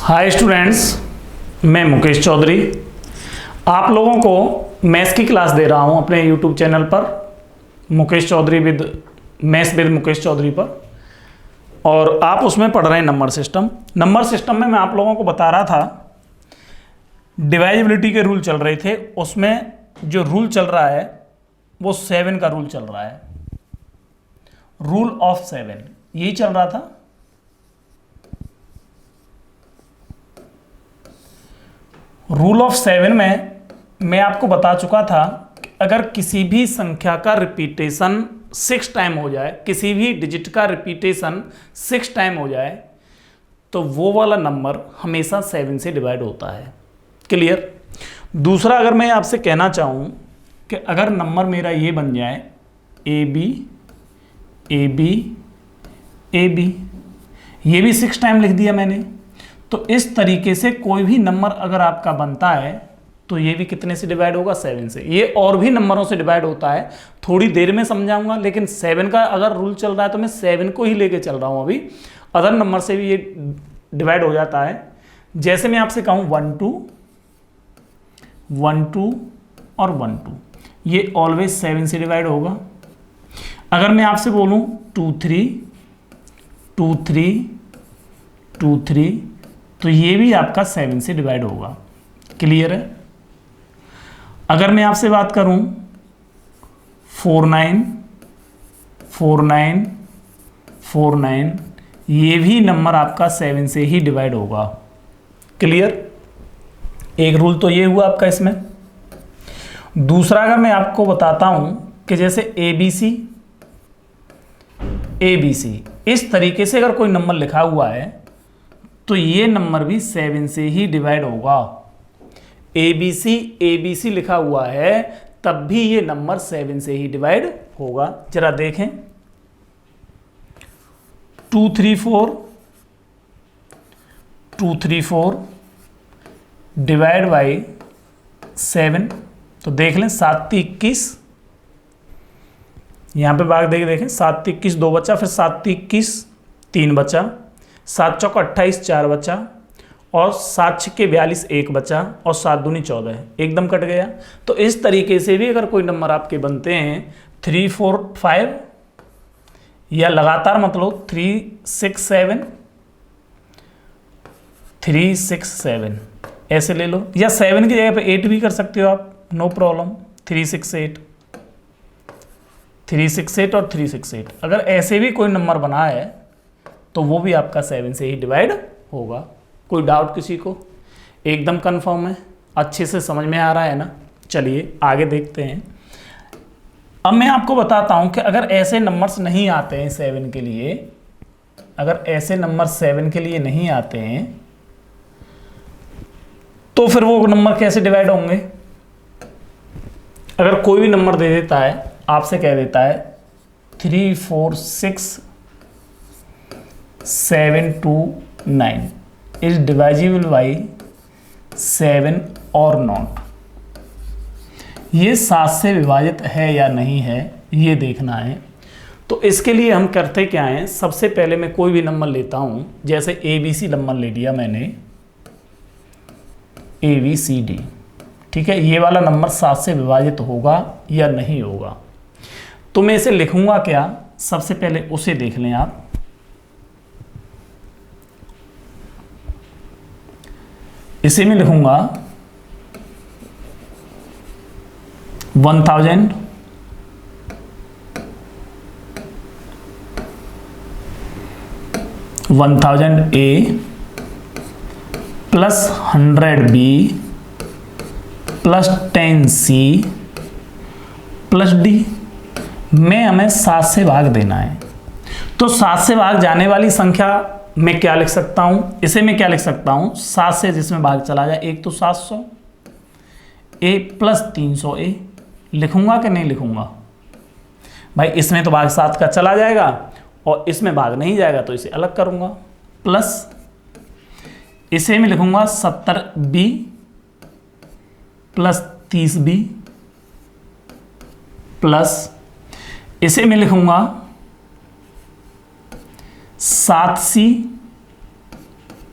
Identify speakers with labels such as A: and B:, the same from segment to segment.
A: Hi students, मैं मुकेश चौधरी आप लोगों को मैथ्स की क्लास दे रहा हूं अपने यूट्यूब चैनल पर Mukesh Chaudhary with maths with Mukesh Chaudhary पर। और आप उसमें पढ़ रहे हैं नंबर सिस्टम में मैं आप लोगों को बता रहा था डिवाइजिबिलिटी के रूल चल रहे थे। उसमें जो रूल चल रहा है वो 7 का रूल चल रहा है, रूल ऑफ 7 यही चल रहा था। रूल ऑफ 7 में मैं आपको बता चुका था कि अगर किसी भी संख्या का रिपीटेशन 6 टाइम हो जाए, किसी भी डिजिट का रिपीटेशन 6 टाइम हो जाए तो वो वाला नंबर हमेशा 7 से डिवाइड होता है। क्लियर। दूसरा, अगर मैं आपसे कहना चाहूँ कि अगर नंबर मेरा ये बन जाए A B A B A B, ये भी 6 टाइम लिख दिया मैंने, तो इस तरीके से कोई भी नंबर अगर आपका बनता है तो ये भी कितने से डिवाइड होगा? 7 से। ये और भी नंबरों से डिवाइड होता है, थोड़ी देर में समझाऊंगा, लेकिन 7 का अगर रूल चल रहा है तो मैं 7 को ही लेके चल रहा हूं। अभी अदर नंबर से भी ये डिवाइड हो जाता है। जैसे मैं आपसे कहूं 1 2 1 2 और 1 2, ये ऑलवेज 7 से डिवाइड होगा। अगर मैं आपसे बोलूं 2 3 2 3 2 3, तो ये भी आपका 7 से डिवाइड होगा। क्लियर है। अगर मैं आपसे बात करूं 4 9 4 9 4 9, ये भी नंबर आपका 7 से ही डिवाइड होगा। क्लियर। एक रूल तो ये हुआ आपका इसमें। दूसरा, अगर मैं आपको बताता हूं कि जैसे ए बी सी इस तरीके से अगर कोई नंबर लिखा हुआ है तो ये नंबर भी 7 से ही डिवाइड होगा। ए बी सी लिखा हुआ है तब भी ये नंबर 7 से ही डिवाइड होगा। जरा देखें 2 3 4 2 3 4 डिवाइड बाई 7, तो देख लें 7 3 21, यहां पे भाग देखें 7 3 21 2 बचा, फिर 7 3 21 3 बचा, 7 चौका 28 4 बचा, और 7 छक्के 42 1 बचा, और 7 दूनी 14 एकदम कट गया। तो इस तरीके से भी अगर कोई नंबर आपके बनते हैं 3 4 5, या लगातार मतलब 3 6 7 3 6 7 ऐसे ले लो, या 7 की जगह पे 8 भी कर सकते हो आप, नो प्रॉब्लम। 3 6 8 3 6 8 और 3 6 8, अगर ऐसे भी कोई नंबर बना है तो वो भी आपका 7 से ही डिवाइड होगा। कोई डाउट किसी को? एकदम कंफर्म है, अच्छे से समझ में आ रहा है ना। चलिए आगे देखते हैं। अब मैं आपको बताता हूं कि अगर ऐसे नंबर्स नहीं आते हैं 7 के लिए, अगर ऐसे नंबर 7 के लिए नहीं आते हैं तो फिर वो नंबर कैसे डिवाइड होंगे? अगर कोई भी नंबर दे देता है, आपसे कह देता है 3 4 6 7 2 9 इज डिवाइजिबल बाई 7 और नॉट, ये 7 से विभाजित है या नहीं है ये देखना है। तो इसके लिए हम करते क्या हैं, सबसे पहले मैं कोई भी नंबर लेता हूं, जैसे ABC नंबर ले लिया मैंने, ABCD, ठीक है। ये वाला नंबर 7 से विभाजित होगा या नहीं होगा, तो मैं इसे लिखूंगा क्या? सबसे पहले उसे देख लें आप। इसे मैं लिखूंगा 1000 A plus 100 B plus 10 C plus D में हमें 7 से भाग देना है। तो 7 से भाग जाने वाली संख्या मैं क्या लिख सकता हूं? इसे मैं क्या लिख सकता हूं? 7 से जिसमें भाग चला जाए, एक तो 700 A प्लस 300 A लिखूंगा कि नहीं लिखूंगा? भाई इसमें तो भाग 7 का चला जाएगा और इसमें भाग नहीं जाएगा, तो इसे अलग करूंगा। प्लस इसे मैं लिखूंगा 70B प्लस 30B प्लस इसे मैं लिखूंगा 7C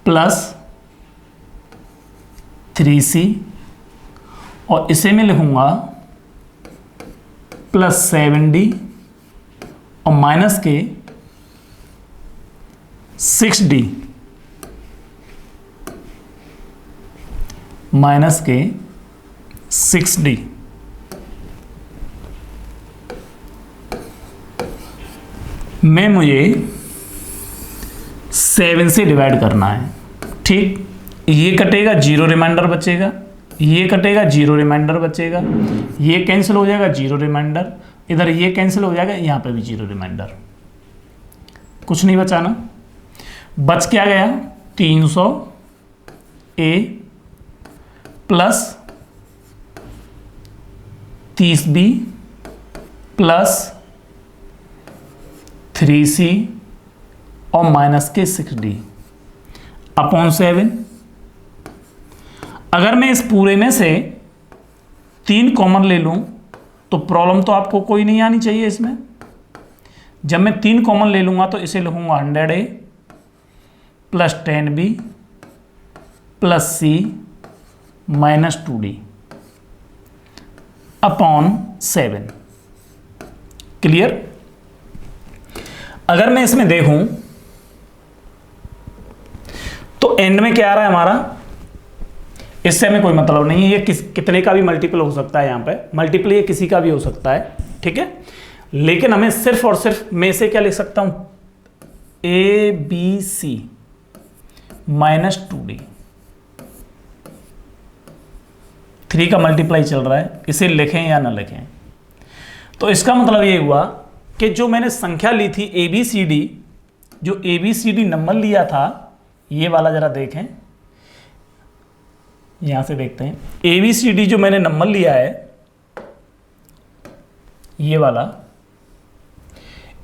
A: प्लस 3c और इसे मैं लिखूंगा प्लस 7d और माइनस के 6d माइनस के 6d। में मुझे 7 से डिवाइड करना है। ठीक, ये कटेगा, जीरो रिमाइंडर बचेगा, ये कटेगा, जीरो रिमाइंडर बचेगा, ये कैंसिल हो जाएगा, जीरो रिमाइंडर, इधर ये कैंसिल हो जाएगा, यहाँ पे भी जीरो रिमाइंडर, कुछ नहीं बचा ना। बच क्या गया 300 ए प्लस 30b प्लस 3c और माइनस के 6d अपॉन 7। अगर मैं इस पूरे में से 3 कॉमन ले लूं तो प्रॉब्लम तो आपको कोई नहीं आनी चाहिए इसमें। जब मैं 3 कॉमन ले लूंगा तो इसे लिखूंगा 100a plus 10b plus c minus 2d upon 7। Clear. अगर मैं इसमें देखूं तो एंड में क्या आ रहा है हमारा, इससे हमें कोई मतलब नहीं है, ये कितने का भी मल्टीपल हो सकता है, यहां पे मल्टीपल ये किसी का भी हो सकता है, ठीक है। लेकिन हमें सिर्फ और सिर्फ मैं इसे क्या लिख सकता हूं, ए बी सी माइनस 2d। 3 का मल्टीप्लाई चल रहा है, इसे लिखें या ना लिखें। तो इसका मतलब ये हुआ कि जो मैंने संख्या ली थी ए बी सी डी, जो A B C D number लिया था, ये वाला जरा देखें, यहां से देखते हैं, ए बी सी डी जो मैंने नंबर लिया है ये वाला,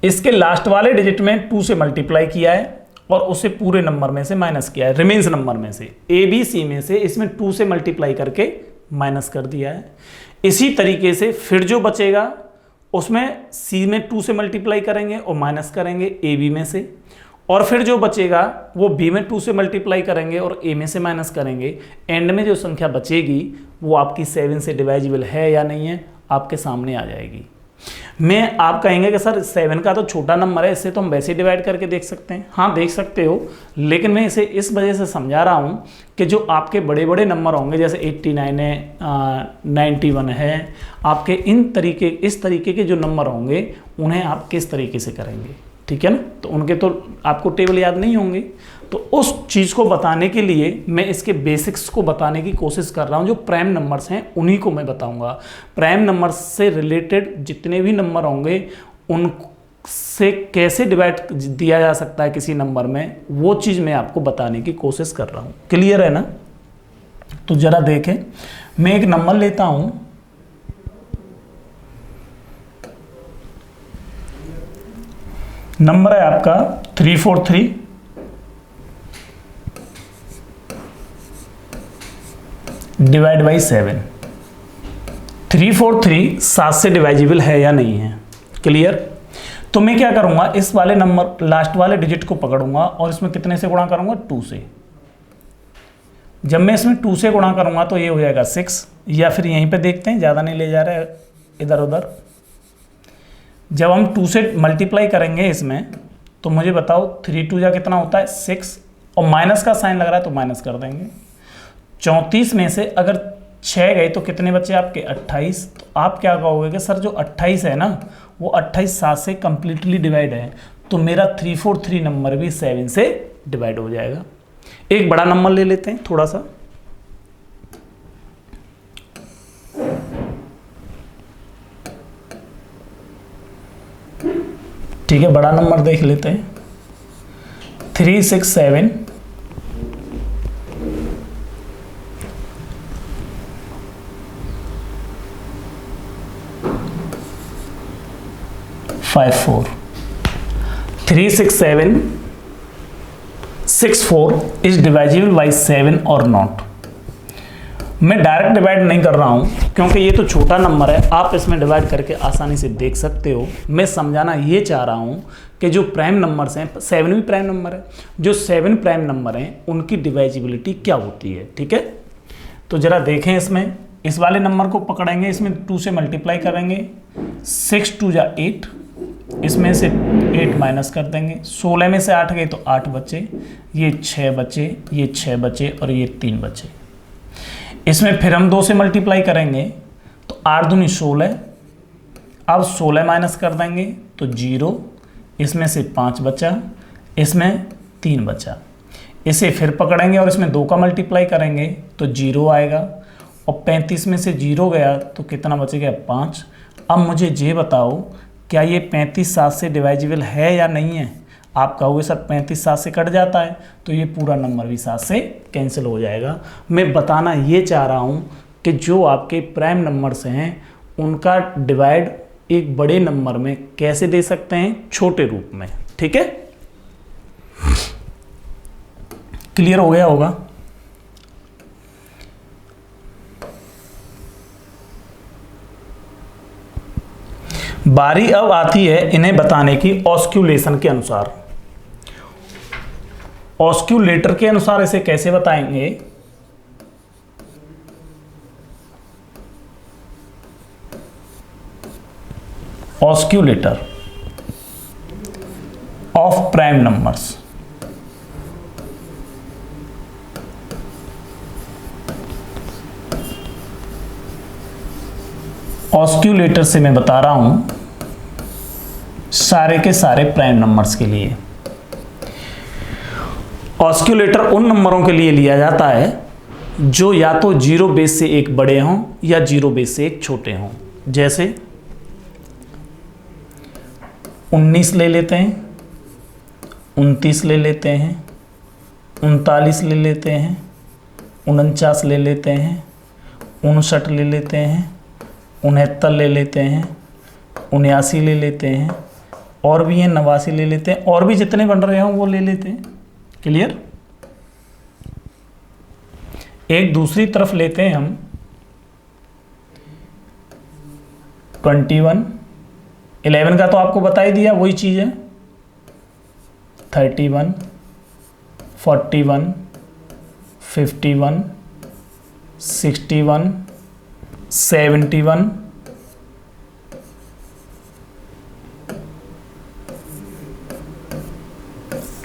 A: इसके लास्ट वाले डिजिट में 2 से मल्टीप्लाई किया है और उसे पूरे नंबर में से माइनस किया है, रिमेन्स नंबर में से, ए बी सी में से इसमें 2 से मल्टीप्लाई करके माइनस कर दिया है। इसी तरीके से फिर जो बचेगा उसमें सी में 2 से मल्टीप्लाई करेंगे और माइनस करेंगे ए बी में से, और फिर जो बचेगा वो बी में 2 से मल्टीप्लाई करेंगे और ए में से माइनस करेंगे। एंड में जो संख्या बचेगी वो आपकी 7 से डिवाइजिबल है या नहीं है आपके सामने आ जाएगी। मैं आप कहेंगे कि सर 7 का तो छोटा नंबर है, इससे तो हम वैसे डिवाइड करके देख सकते हैं। हाँ देख सकते हो, लेकिन मैं इसे इस वजह से समझा रहा हूँ कि जो आपके बड़े बड़े नंबर होंगे जैसे 89 है, 91 है, आपके इस तरीके के जो नंबर होंगे उन्हें आप किस तरीके से करेंगे, ठीक है ना। तो उनके तो आपको टेबल याद नहीं होंगे, तो उस चीज़ को बताने के लिए मैं इसके बेसिक्स को बताने की कोशिश कर रहा हूँ। जो प्राइम नंबर्स हैं उन्हीं को मैं बताऊँगा। प्राइम नंबर्स से रिलेटेड जितने भी नंबर होंगे उनसे कैसे डिवाइड दिया जा सकता है किसी नंबर में, वो चीज़ मैं आपको बताने की कोशिश कर रहा हूँ। क्लियर है ना। तो ज़रा देखें, मैं एक नंबर लेता हूँ, नंबर है आपका 343 डिवाइड बाई 7। 343 7 से डिवाइजिबल है या नहीं है। क्लियर। तो मैं क्या करूंगा, इस वाले नंबर लास्ट वाले डिजिट को पकड़ूंगा और इसमें कितने से गुणा करूंगा, 2 से। जब मैं इसमें 2 से गुणा करूंगा तो ये हो जाएगा 6, या फिर यहीं पे देखते हैं, ज़्यादा नहीं ले जा रहा है इधर उधर। जब हम 2 से मल्टीप्लाई करेंगे इसमें तो मुझे बताओ 3 2 जा कितना होता है 6, और माइनस का साइन लग रहा है तो माइनस कर देंगे। 34 में से अगर 6 गए तो कितने बचे आपके 28। तो आप क्या कहोगे कि सर जो 28 है ना वो 28 7 से कंप्लीटली डिवाइड है, तो मेरा 343 नंबर भी 7 से डिवाइड हो जाएगा। एक बड़ा नंबर ले लेते हैं थोड़ा सा, ठीक है, बड़ा नंबर देख लेते हैं 367 54 367 64 इज डिवाइजिबल बाई 7 और नॉट। मैं डायरेक्ट डिवाइड नहीं कर रहा हूं क्योंकि ये तो छोटा नंबर है, आप इसमें डिवाइड करके आसानी से देख सकते हो। मैं समझाना ये चाह रहा हूं कि जो प्राइम नंबर्स हैं, 7 भी प्राइम नंबर है, जो 7 प्राइम नंबर हैं उनकी डिवाइजिबिलिटी क्या होती है। ठीक है, तो जरा देखें, इसमें इस वाले नंबर को पकड़ेंगे, इसमें 2 से मल्टीप्लाई करेंगे, 6 2 जा 8, इसमें से 8 माइनस कर देंगे, 16 में से 8 गए तो 8 बचे, ये 6 बचे, ये 6 बचे और ये 3 बचे। इसमें फिर हम 2 से मल्टीप्लाई करेंगे तो 8 दूनी 16, अब 16 माइनस कर देंगे तो 0, इसमें से 5 बचा, इसमें 3 बचा। इसे फिर पकड़ेंगे और इसमें 2 का मल्टीप्लाई करेंगे तो 0 आएगा, और 35 में से 0 गया तो कितना बचेगा 5। अब मुझे ये बताओ, क्या ये 35 7 से डिवाइजिबल है या नहीं है? आप कहोगे सर 35 7 से कट जाता है, तो ये पूरा नंबर भी 7 से कैंसिल हो जाएगा। मैं बताना ये चाह रहा हूँ कि जो आपके प्राइम नंबर्स हैं उनका डिवाइड एक बड़े नंबर में कैसे दे सकते हैं, छोटे रूप में। ठीक है, क्लियर हो गया होगा। बारी अब आती है इन्हें बताने की ऑस्क्यूलेशन के अनुसार। ऑस्क्यूलेटर के अनुसार इसे कैसे बताएंगे? ऑस्क्यूलेटर ऑफ प्राइम नंबर्स। ऑस्क्यूलेटर से मैं बता रहा हूं सारे के सारे प्राइम नंबर्स के लिए। ऑस्क्यूलेटर उन नंबरों के लिए लिया जाता है जो या तो 0 बेस से 1 बड़े हों या 0 बेस से 1 छोटे हों। जैसे 19 ले लेते हैं, 29 ले लेते हैं, 39 ले लेते हैं, 49 ले लेते हैं, 59 ले लेते हैं, 69 ले लेते हैं, 79 ले लेते हैं, और भी हैं 89 ले लेते हैं, और भी जितने बन रहे हों वो ले लेते हैं। क्लियर? एक दूसरी तरफ लेते हैं हम 21, 11 का तो आपको बता ही दिया, वही चीज़ है। 31, 41, 51, 61, 71,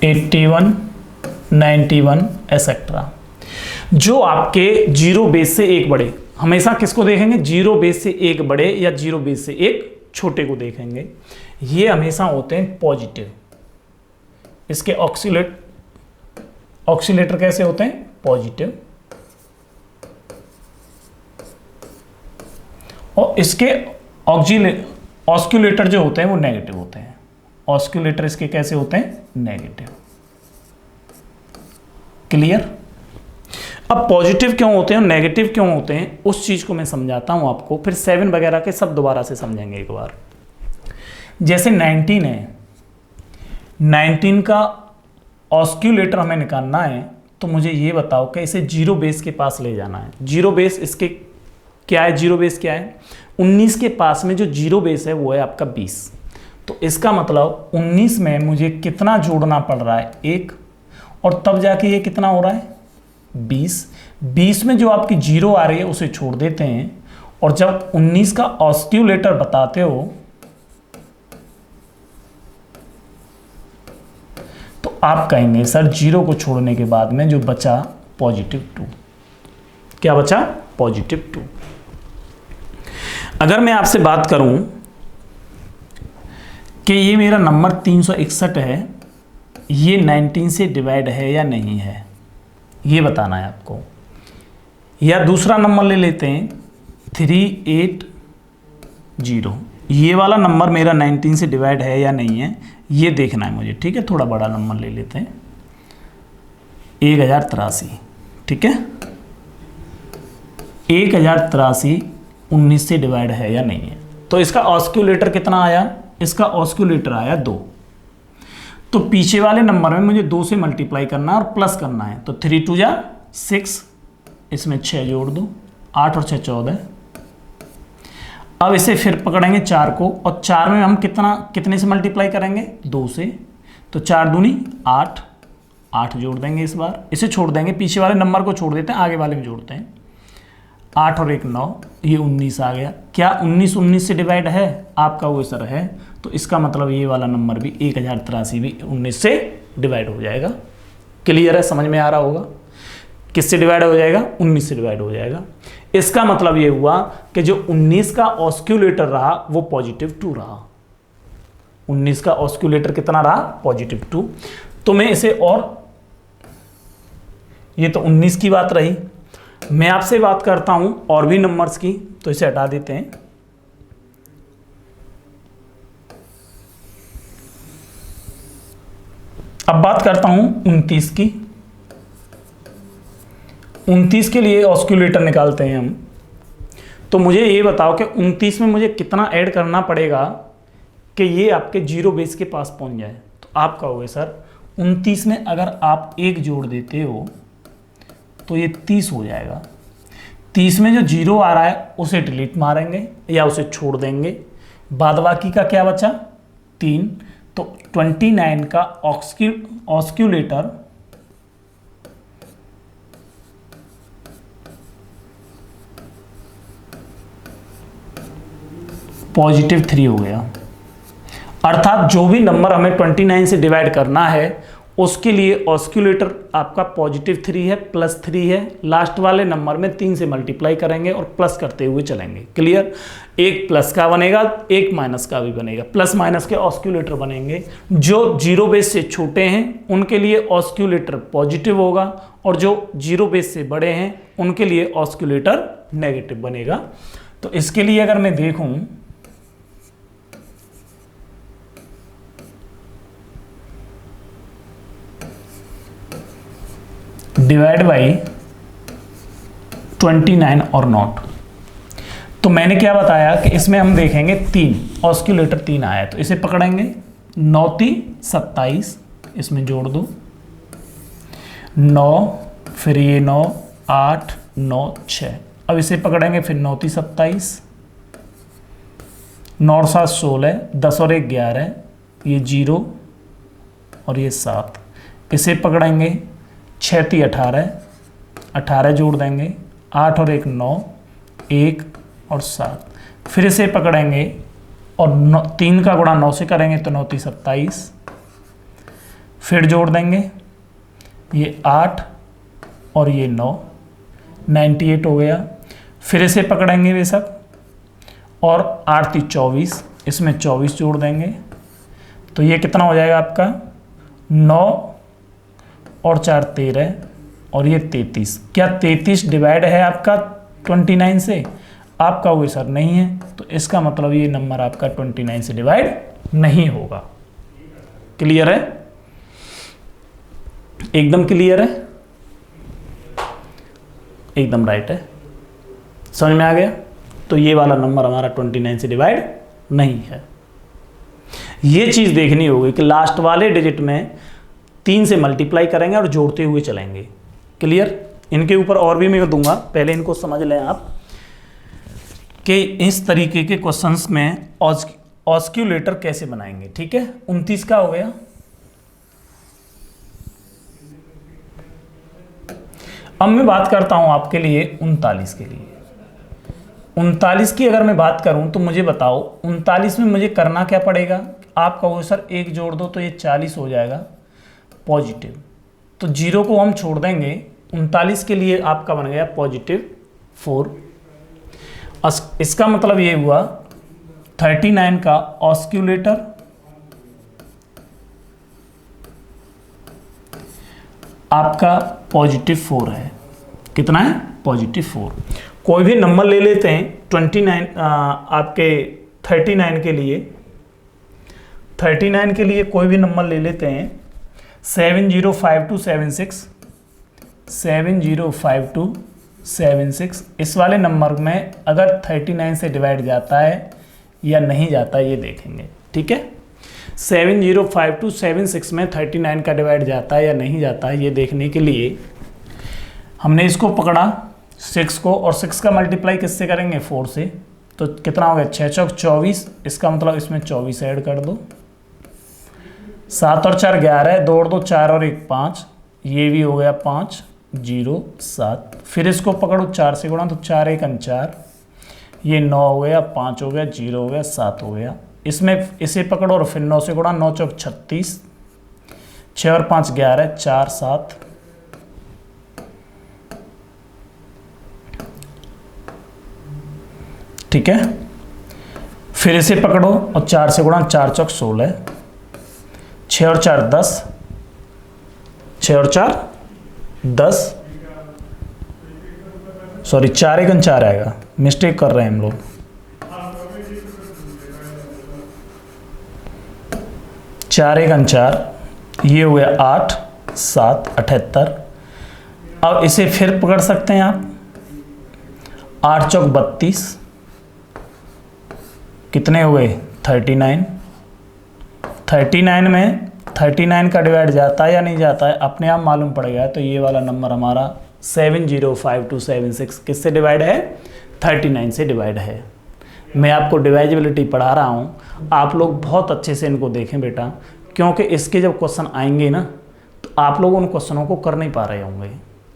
A: 81, 91 एक्सेट्रा। जो आपके 0 बेस से 1 बड़े, हमेशा किसको देखेंगे? 0 बेस से 1 बड़े या 0 बेस से 1 छोटे को देखेंगे। ये हमेशा होते हैं पॉजिटिव। इसके ऑक्सीलेटर कैसे होते हैं? पॉजिटिव। और इसके ऑस्क्यूलेटर जो होते हैं वो नेगेटिव होते हैं। ऑस्क्यूलेटर इसके कैसे होते हैं? नेगेटिव। क्लियर? अब पॉजिटिव क्यों होते हैं और नेगेटिव क्यों होते हैं उस चीज को मैं समझाता हूं आपको, फिर 7 वगैरह के सब दोबारा से समझेंगे एक बार। जैसे 19 है, 19 का ऑस्क्यूलेटर हमें निकालना है, तो मुझे ये बताओ कि इसे 0 बेस के पास ले जाना है। 0 बेस इसके क्या है? 0 बेस क्या है? 19 के पास में जो 0 बेस है वो है आपका 20। तो इसका मतलब 19 में मुझे कितना जोड़ना पड़ रहा है? 1, और तब जाके ये कितना हो रहा है? 20। 20 में जो आपकी 0 आ रही है उसे छोड़ देते हैं, और जब 19 का ऑस्क्यूलेटर बताते हो तो आप कहेंगे सर 0 को छोड़ने के बाद में जो बचा +2। क्या बचा? +2। अगर मैं आपसे बात करूं कि ये मेरा नंबर 361 है, ये 19 से डिवाइड है या नहीं है, ये बताना है आपको। या दूसरा नंबर ले लेते हैं 380, ये वाला नंबर मेरा 19 से डिवाइड है या नहीं है ये देखना है मुझे। ठीक है, थोड़ा बड़ा नंबर ले लेते हैं 1083। ठीक है, 1083 19 से डिवाइड है या नहीं है। तो इसका ऑस्क्यूलेटर कितना आया? इसका ऑस्क्यूलेटर आया 2। तो पीछे वाले नंबर में मुझे 2 से मल्टीप्लाई करना है और प्लस करना है। तो 3 2 जा 6, इसमें 6 जोड़ दो, 8 और 6 14। अब इसे फिर पकड़ेंगे 4 को, और 4 में हम कितने से मल्टीप्लाई करेंगे? 2 से। तो 4 दूनी 8, 8 जोड़ देंगे इस बार, इसे छोड़ देंगे, पीछे वाले नंबर को छोड़ देते हैं, आगे वाले में जोड़ते हैं। 8 और 1 9, ये 19 आ गया। क्या 19 19 से डिवाइड है? आपका वो सर है, तो इसका मतलब ये वाला नंबर भी 1083 भी 19 से डिवाइड हो जाएगा। क्लियर है? समझ में आ रहा होगा। किससे डिवाइड हो जाएगा? 19 से डिवाइड हो जाएगा। इसका मतलब ये हुआ कि जो 19 का ऑस्क्यूलेटर रहा वो +2 रहा। 19 का ऑस्क्यूलेटर कितना रहा? +2। तो मैं इसे, और ये तो 19 की बात रही। मैं आपसे बात करता हूं और भी नंबर्स की, तो इसे हटा देते हैं। अब बात करता हूं 29 की। 29 के लिए ऑस्क्यूलेटर निकालते हैं हम। तो मुझे ये बताओ कि 29 में मुझे कितना ऐड करना पड़ेगा कि ये आपके जीरो बेस के पास पहुंच जाए। तो आप कहोगे सर 29 में अगर आप 1 जोड़ देते हो तो ये 30 हो जाएगा। 30 में जो जीरो आ रहा है उसे डिलीट मारेंगे या उसे छोड़ देंगे, बाद बाकी का क्या बचा? 3। तो 29 का ऑस्क्यूलेटर +3 हो गया। अर्थात जो भी नंबर हमें 29 से डिवाइड करना है उसके लिए ऑस्क्यूलेटर आपका +3 है, +3 है। लास्ट वाले नंबर में 3 से मल्टीप्लाई करेंगे और प्लस करते हुए चलेंगे। क्लियर? एक प्लस का बनेगा, एक माइनस का भी बनेगा। प्लस माइनस के ऑस्क्यूलेटर बनेंगे। जो जीरो बेस से छोटे हैं उनके लिए ऑस्क्यूलेटर पॉजिटिव होगा, और जो जीरो बेस से बड़े हैं उनके लिए ऑस्क्यूलेटर नेगेटिव बनेगा। तो इसके लिए अगर मैं देखूं, डिवाइड बाई 29 और नॉट, तो मैंने क्या बताया कि इसमें हम देखेंगे 3 ऑस्क्यूलेटर 3 आया, तो इसे पकड़ेंगे। 9 3 27, इसमें जोड़ दो 9, फिर ये 9 8 9 6। अब इसे पकड़ेंगे, फिर 9 3 27, 9 और 7 16, 10 और 1 11, ये 0 और ये 7। इसे पकड़ेंगे, 6 3 18, 18 जोड़ देंगे, 8 और 1 9, 1 और 7। फिर इसे पकड़ेंगे और 3 का गुणा 9 से करेंगे तो 9 3 27, फिर जोड़ देंगे, ये 8 और ये 9, 98 हो गया। फिर इसे पकड़ेंगे बेशक, और 8 3 24, इसमें 24 जोड़ देंगे, तो ये कितना हो जाएगा आपका? 9 और 4 13, और ये 33। क्या 33 डिवाइड है आपका 29 से? आपका वो सर नहीं है, तो इसका मतलब ये नंबर आपका 29 से डिवाइड नहीं होगा। क्लियर है? एकदम क्लियर है, एकदम राइट है। समझ में आ गया? तो ये वाला नंबर हमारा 29 से डिवाइड नहीं है। ये चीज देखनी होगी कि लास्ट वाले डिजिट में 3 से मल्टीप्लाई करेंगे और जोड़ते हुए चलेंगे। क्लियर? इनके ऊपर और भी मैं दूंगा, पहले इनको समझ लें आप कि इस तरीके के क्वेश्चंस में ऑस्क्यूलेटर कैसे बनाएंगे। ठीक है? 29 का हो गया। अब मैं बात करता हूं आपके लिए 39 के लिए। 39 की अगर मैं बात करूं तो मुझे बताओ 39 में मुझे करना क्या पड़ेगा? आप कहो सर 1 जोड़ दो तो ये 40 हो जाएगा पॉजिटिव, तो 0 को हम छोड़ देंगे। 39 के लिए आपका बन गया +4। इसका मतलब ये हुआ 39 का ऑस्क्यूलेटर आपका +4 है। कितना है? +4। कोई भी नंबर ले लेते हैं 29 आपके 39 के लिए। 39 के लिए कोई भी नंबर ले लेते हैं 705276, 705276। इस वाले नंबर में अगर 39 से डिवाइड जाता है या नहीं जाता है ये देखेंगे। ठीक है? 705276 में 39 का डिवाइड जाता है या नहीं जाता है ये देखने के लिए हमने इसको पकड़ा 6 को, और 6 का मल्टीप्लाई किससे करेंगे? 4 से। तो कितना हो गया? 6 चौक 24, इसका मतलब इसमें 24 ऐड कर दो। 7 और 4 11, 2 और 2 4 और 1 5, ये भी हो गया 5। 7। फिर इसको पकड़ो 4 से गुणा, तो 4 1 4, ये 9 हो गया, 5 हो गया, 0 हो गया, 7 हो गया। इसमें इसे पकड़ो और फिर 9 से गुणा, 9 चौक 36, 6 और 5 11, 4 7, ठीक है। फिर इसे पकड़ो और 4 से गुणा, 4 चौक 16, 6 और 4 10, 6 और 4 10, सॉरी 4 1 4 आएगा, मिस्टेक कर रहे हैं हम लोग। 4 1 4, ये हो गया 8 7 78। अब इसे फिर पकड़ सकते हैं आप, 8 चौक 32, कितने हो गए 39। 39 में 39 का डिवाइड जाता है या नहीं जाता है अपने आप मालूम पड़ेगा। तो ये वाला नंबर हमारा 705276 किससे डिवाइड है, 39 से डिवाइड है। मैं आपको डिवाइजिबिलिटी पढ़ा रहा हूँ, आप लोग बहुत अच्छे से इनको देखें बेटा, क्योंकि इसके जब क्वेश्चन आएंगे ना तो आप लोग उन क्वेश्चनों को कर नहीं पा रहे होंगे,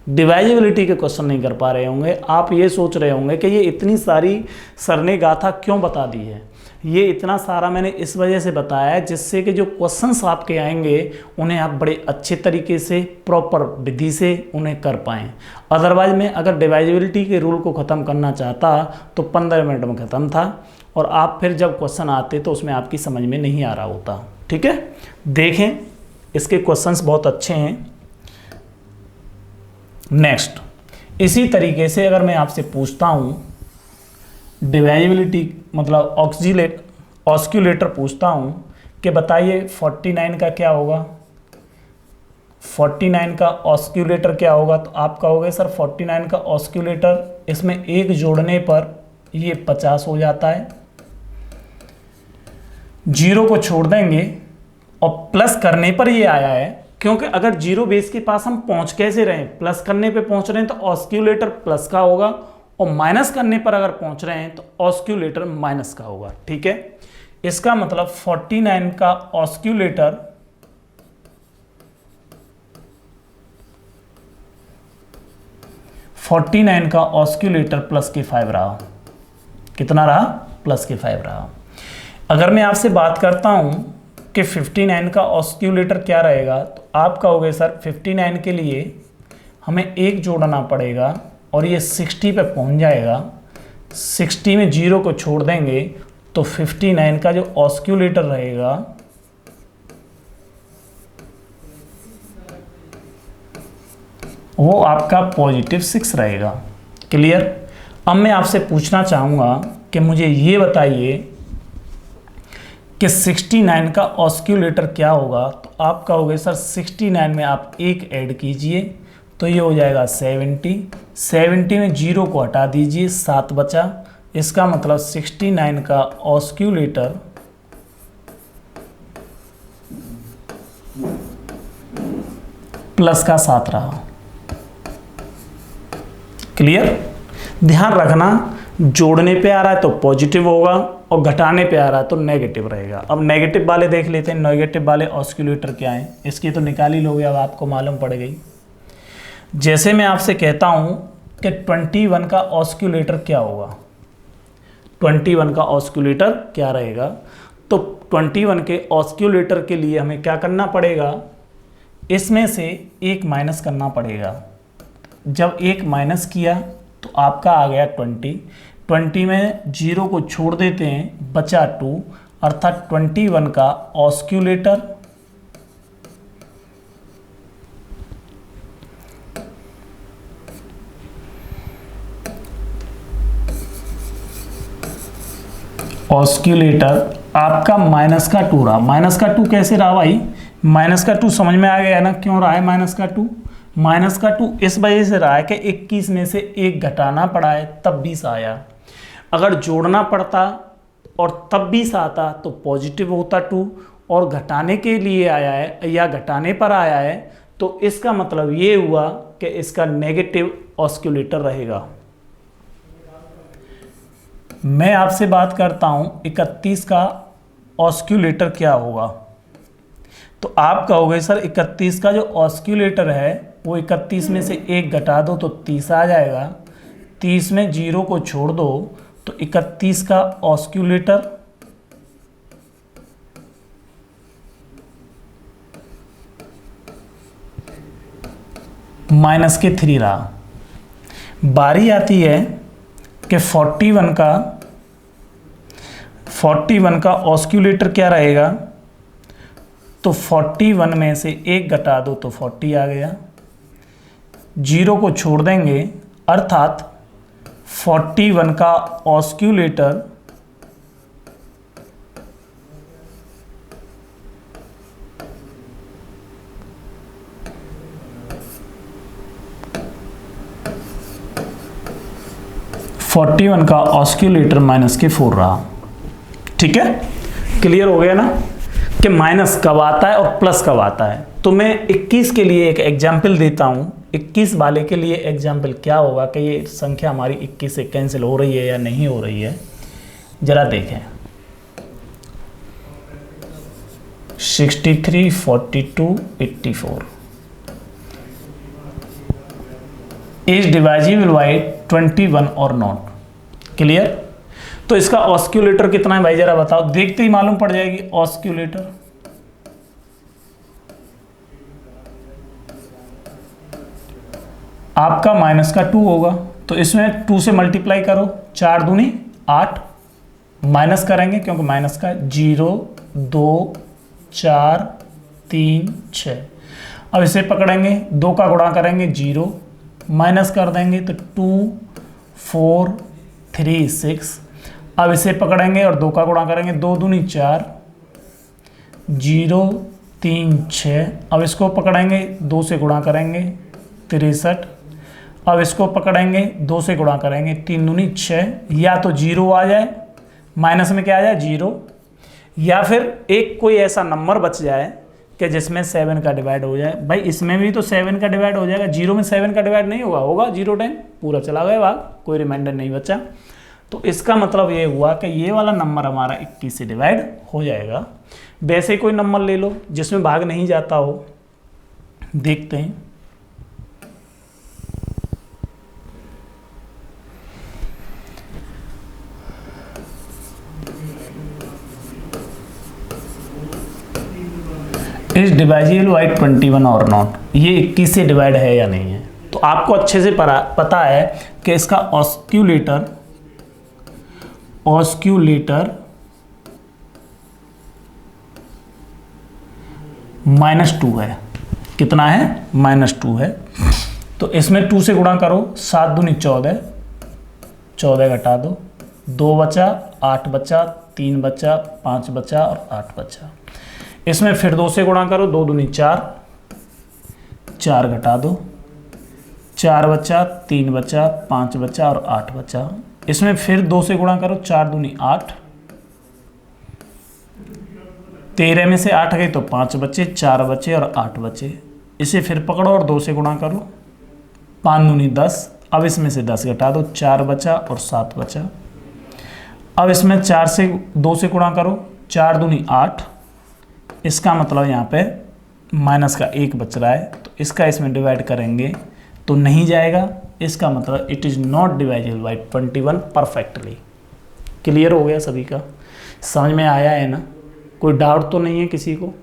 A: डिवाइजिबिलिटी के क्वेश्चन नहीं कर पा रहे होंगे। आप ये सोच रहे होंगे कि ये इतनी सारी सर ने गाथा क्यों बता दी है। ये इतना सारा मैंने इस वजह से बताया है जिससे कि जो क्वेश्चंस आपके आएंगे उन्हें आप बड़े अच्छे तरीके से प्रॉपर विधि से उन्हें कर पाएँ। अदरवाइज मैं अगर डिवाइजिबिलिटी के रूल को ख़त्म करना चाहता तो 15 मिनट में ख़त्म था, और आप फिर जब क्वेश्चन आते तो उसमें आपकी समझ में नहीं आ रहा होता। ठीक है, देखें इसके क्वेश्चंस बहुत अच्छे हैं। नेक्स्ट, इसी तरीके से अगर मैं आपसे पूछता हूँ डिवाइजिबिलिटी मतलब ऑस्क्यूलेटर पूछता हूँ कि बताइए 49 का क्या होगा, 49 का ऑस्क्यूलेटर क्या होगा, तो आप कहोगे सर 49 का ऑस्क्यूलेटर, इसमें एक जोड़ने पर ये 50 हो जाता है, 0 को छोड़ देंगे और प्लस करने पर ये आया है, क्योंकि अगर 0 बेस के पास हम पहुंच कैसे रहे हैं, प्लस करने पे पहुंच रहे हैं तो ऑस्क्यूलेटर प्लस का होगा, और माइनस करने पर अगर पहुंच रहे हैं तो ऑस्क्यूलेटर माइनस का होगा। ठीक है, इसका मतलब 49 का ऑस्क्यूलेटर प्लस के 5 रहा। कितना रहा, प्लस के 5 रहा। अगर मैं आपसे बात करता हूं कि 59 का ऑस्क्यूलेटर क्या रहेगा, तो आप कहोगे सर 59 के लिए हमें एक जोड़ना पड़ेगा और ये 60 पे पहुंच जाएगा, 60 में 0 को छोड़ देंगे तो 59 का जो ऑस्क्यूलेटर रहेगा वो आपका +6 रहेगा। क्लियर। अब मैं आपसे पूछना चाहूँगा कि मुझे ये बताइए कि 69 का ऑस्क्यूलेटर क्या होगा, तो आप कहोगे सर 69 में आप एक ऐड कीजिए तो ये हो जाएगा 70 में 0 को हटा दीजिए, 7 बचा। इसका मतलब 69 का ऑस्क्यूलेटर प्लस का 7 रहा। क्लियर। ध्यान रखना, जोड़ने पे आ रहा है तो पॉजिटिव होगा और घटाने पे आ रहा है तो नेगेटिव रहेगा। अब नेगेटिव वाले देख लेते हैं, नेगेटिव वाले ऑस्क्यूलेटर क्या है, इसकी तो निकाल ही लोगे, अब आपको मालूम पड़ गई। जैसे मैं आपसे कहता हूं कि 21 का ऑस्क्यूलेटर क्या होगा, 21 का ऑस्क्यूलेटर क्या रहेगा, तो 21 के ऑस्क्यूलेटर के लिए हमें क्या करना पड़ेगा, इसमें से एक माइनस करना पड़ेगा। जब एक माइनस किया तो आपका आ गया 20 में 0 को छोड़ देते हैं, बचा 2, अर्थात 21 का ऑस्क्यूलेटर आपका -2 रहा। -2 कैसे रहा भाई, -2 समझ में आ गया ना क्यों रहा है -2 इस वजह से रहा है कि 21 में से एक घटाना पड़ा है तब 20 आया। अगर जोड़ना पड़ता और तब 20 आता तो पॉजिटिव होता 2, और घटाने के लिए आया है या घटाने पर आया है तो इसका मतलब ये हुआ कि इसका नेगेटिव ऑस्क्यूलेटर रहेगा। मैं आपसे बात करता हूं 31 का ऑस्क्यूलेटर क्या होगा, तो आप कहोगे सर 31 का जो ऑस्क्यूलेटर है वो 31 में से 1 घटा दो तो 30 आ जाएगा। 30 में 0 को छोड़ दो तो 31 का ऑस्क्यूलेटर -3 रहा। बारी आती है कि 41 का ऑस्क्यूलेटर क्या रहेगा, तो 41 में से 1 घटा दो तो 40 आ गया। 0 को छोड़ देंगे अर्थात 41 का ऑस्क्यूलेटर -4 रहा। ठीक है, क्लियर हो गया ना कि माइनस कब आता है और प्लस कब आता है। तो मैं 21 के लिए एक एग्जाम्पल देता हूं। 21 वाले के लिए एग्जाम्पल क्या होगा कि ये संख्या हमारी 21 से कैंसिल हो रही है या नहीं हो रही है, जरा देखें। 63, 42, 84 इज डिवाइजिबल बाई 21 और नॉट। क्लियर। तो इसका ऑस्क्यूलेटर कितना है भाई, जरा बताओ। देखते ही मालूम पड़ जाएगी। ऑस्क्यूलेटर आपका -2 होगा, तो इसमें 2 से मल्टीप्लाई करो। 4 दूनी 8, माइनस करेंगे क्योंकि माइनस का 0, 2, 4, 3, 6। अब इसे पकड़ेंगे, 2 का गुणा करेंगे 0, माइनस कर देंगे तो 2, 4, 3, 6। अब इसे पकड़ेंगे और 2 का गुणा करेंगे, 2 दूनी 4, 0, 3, 6। अब इसको पकड़ेंगे, 2 से गुणा करेंगे 63। अब इसको पकड़ेंगे, 2 से गुणा करेंगे, 3 दूनी 6। या तो 0 आ जाए, माइनस में क्या आ जाए 0, या फिर एक कोई ऐसा नंबर बच जाए कि जिसमें 7 का डिवाइड हो जाए। भाई इसमें भी तो 7 का डिवाइड हो जाएगा, 0 में 7 का डिवाइड नहीं होगा, होगा 0 टाइम पूरा चला गया भाग, कोई रिमाइंडर नहीं बचा। तो इसका मतलब ये हुआ कि ये वाला नंबर हमारा 21 से डिवाइड हो जाएगा। वैसे कोई नंबर ले लो जिसमें भाग नहीं जाता हो, देखते हैं। इज डिवाइजिबल बाई 21 और नॉट, ये 21 से डिवाइड है या नहीं है। तो आपको अच्छे से पता है कि इसका ऑस्क्यूलेटर -2 है। कितना है? -2 है। तो इसमें 2 से गुणा करो, 7 दूनी 14, 14 घटा दो, 2 बचा, 8 बचा, 3 बचा, 5 बचा और 8 बचा। इसमें फिर 2 से गुणा करो, 2 दूनी 4, 4 घटा दो, 4 बचा, 3 बचा, 5 बचा और 8 बचा। इसमें फिर 2 से गुणा करो, 4 दूनी 8, 13 में से 8 गई तो 5 बचे, 4 बचे और 8 बचे। इसे फिर पकड़ो और 2 से गुणा करो, 5 दूनी 10। अब इसमें से 10 घटा दो, 4 बचा और 7 बचा। अब इसमें 4 से 2 से गुणा करो, 4 दूनी 8। इसका मतलब यहाँ पे माइनस का 1 बच रहा है, तो इसका इसमें डिवाइड करेंगे तो नहीं जाएगा। इसका मतलब it is not divisible by 21 perfectly. Clear हो गया सभी का? समझ में आया है ना? कोई डाउट तो नहीं है किसी को?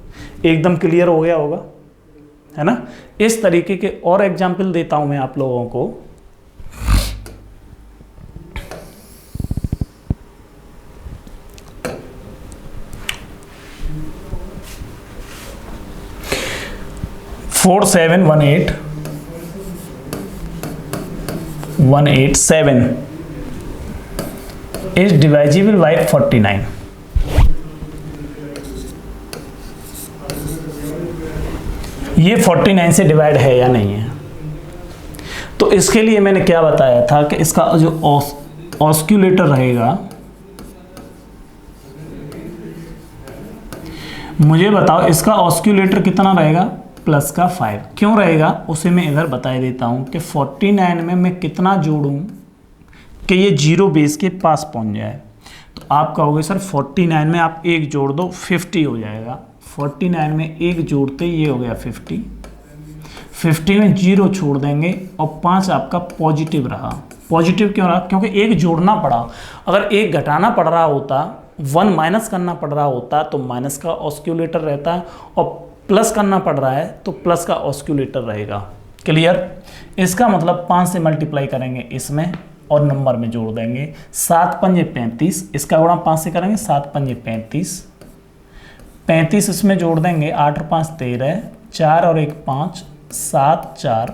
A: एकदम क्लियर हो गया होगा, है ना? इस तरीके के और एग्जाम्पल देता हूँ मैं आप लोगों को। Four 7 1 8 187 is divisible by 49। ये 49 से डिवाइड है या नहीं है? तो इसके लिए मैंने क्या बताया था कि इसका जो ऑस्क्यूलेटर रहेगा, मुझे बताओ इसका ऑस्क्यूलेटर कितना रहेगा? प्लस का 5। क्यों रहेगा उसे मैं इधर बता देता हूं कि 49 में मैं कितना जोड़ूं कि ये 0 बेस के पास पहुंच जाए। तो आप कहोगे सर 49 में आप 1 जोड़ दो 50 हो जाएगा। 49 में 1 जोड़ते ये हो गया 50, 50 में 0 छोड़ देंगे और 5 आपका पॉजिटिव रहा। पॉजिटिव क्यों रहा? क्योंकि एक जोड़ना पड़ा। अगर एक घटाना पड़ रहा होता, 1 माइनस करना पड़ रहा होता तो माइनस का ऑस्क्यूलेटर रहता, और प्लस करना पड़ रहा है तो प्लस का ऑस्क्यूलेटर रहेगा। क्लियर? इसका मतलब 5 से मल्टीप्लाई करेंगे इसमें और नंबर में जोड़ देंगे। 7 पंजे 35, इसका गुणा 5 से करेंगे, 7 पंजे 35, 35 इसमें जोड़ देंगे, 8 और 5 13, 4 और 1 5, 7 4,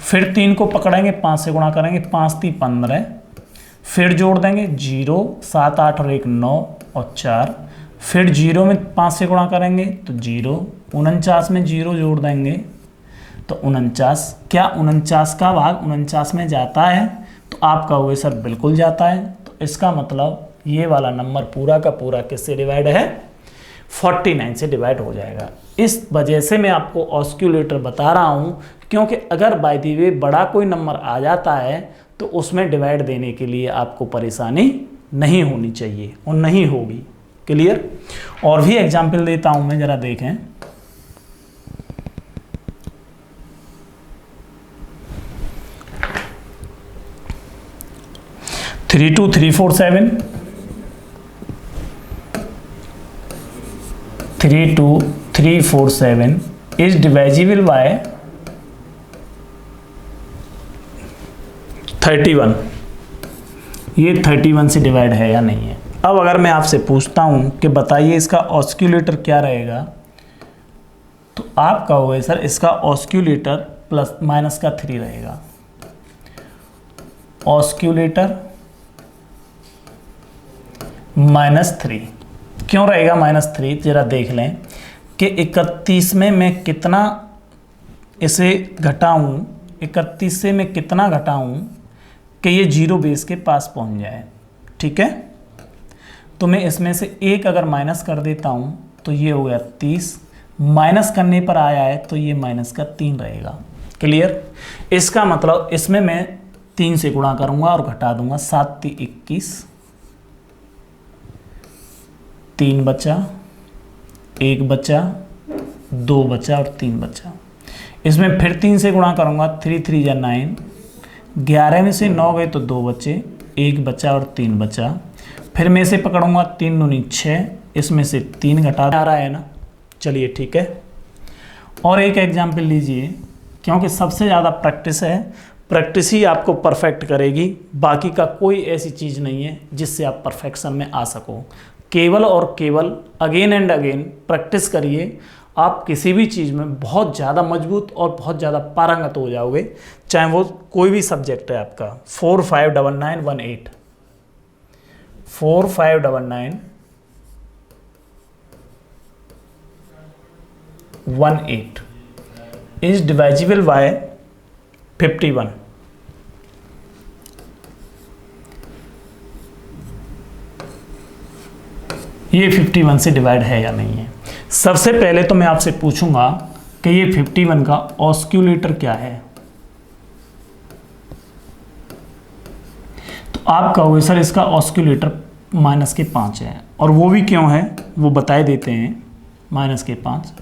A: फिर 3 को पकड़ेंगे, 5 से गुणा करेंगे, 5 3 15, फिर जोड़ देंगे 0, 7 8 और 1 9 और 4, फिर 0 में 5 से गुणा करेंगे तो 0, 49 में 0 जोड़ देंगे तो 49। क्या 49 का भाग 49 में जाता है? तो आप कहोगे सर बिल्कुल जाता है। तो इसका मतलब ये वाला नंबर पूरा का पूरा किससे डिवाइड है? 49 से डिवाइड हो जाएगा। इस वजह से मैं आपको ऑस्क्यूलेटर बता रहा हूँ, क्योंकि अगर बाय द वे बड़ा कोई नंबर आ जाता है तो उसमें डिवाइड देने के लिए आपको परेशानी नहीं होनी चाहिए और नहीं होगी। क्लियर? और भी एग्जाम्पल देता हूँ मैं, जरा देखें। Three two 3 4 7, 3 2 3 4 7 is divisible by 31। ये 31 से डिवाइड है या नहीं है? अब अगर मैं आपसे पूछता हूं कि बताइए इसका ऑस्क्यूलेटर क्या रहेगा, तो आप कहोगे सर इसका ऑस्क्यूलेटर प्लस माइनस का 3 रहेगा। ऑस्क्यूलेटर -3 क्यों रहेगा -3? जरा देख लें कि 31 में मैं कितना इसे घटाऊं, 31 से मैं कितना घटाऊं कि ये 0 बेस के पास पहुंच जाए। ठीक है, तो मैं इसमें से एक अगर माइनस कर देता हूं तो ये हो गया 30, माइनस करने पर आया है तो ये माइनस का 3 रहेगा। क्लियर? इसका मतलब इसमें मैं 3 से गुणा करूंगा और घटा दूंगा, 7 3 21, 3 बचा, 1 बचा, 2 बचा और 3 बचा। इसमें फिर 3 से गुणा करूंगा, 3 3 या 9, 11 में से 9 गए तो 2 बचे, 1 बचा और 3 बचा। फिर मैं इसे पकड़ूंगा, 3 दूनी 6, इसमें से 3 घटा आ रहा है ना। चलिए ठीक है, और एक एग्जाम्पल लीजिए, क्योंकि सबसे ज़्यादा प्रैक्टिस है, प्रैक्टिस ही आपको परफेक्ट करेगी, बाकी का कोई ऐसी चीज़ नहीं है जिससे आप परफेक्शन में आ सको। केवल और केवल अगेन एंड अगेन प्रैक्टिस करिए, आप किसी भी चीज़ में बहुत ज़्यादा मजबूत और बहुत ज़्यादा पारंगत हो जाओगे, चाहे वो कोई भी सब्जेक्ट है आपका। 4 5 9 9 1 8, 4 5 9 9 1 8 is divisible by 51। ये 51 से डिवाइड है या नहीं है? सबसे पहले तो मैं आपसे पूछूंगा कि ये 51 का ऑस्क्यूलेटर क्या है। तो आप कहोगे सर इसका ऑस्क्यूलेटर -5 है, और वो भी क्यों है वो बता देते हैं, -5।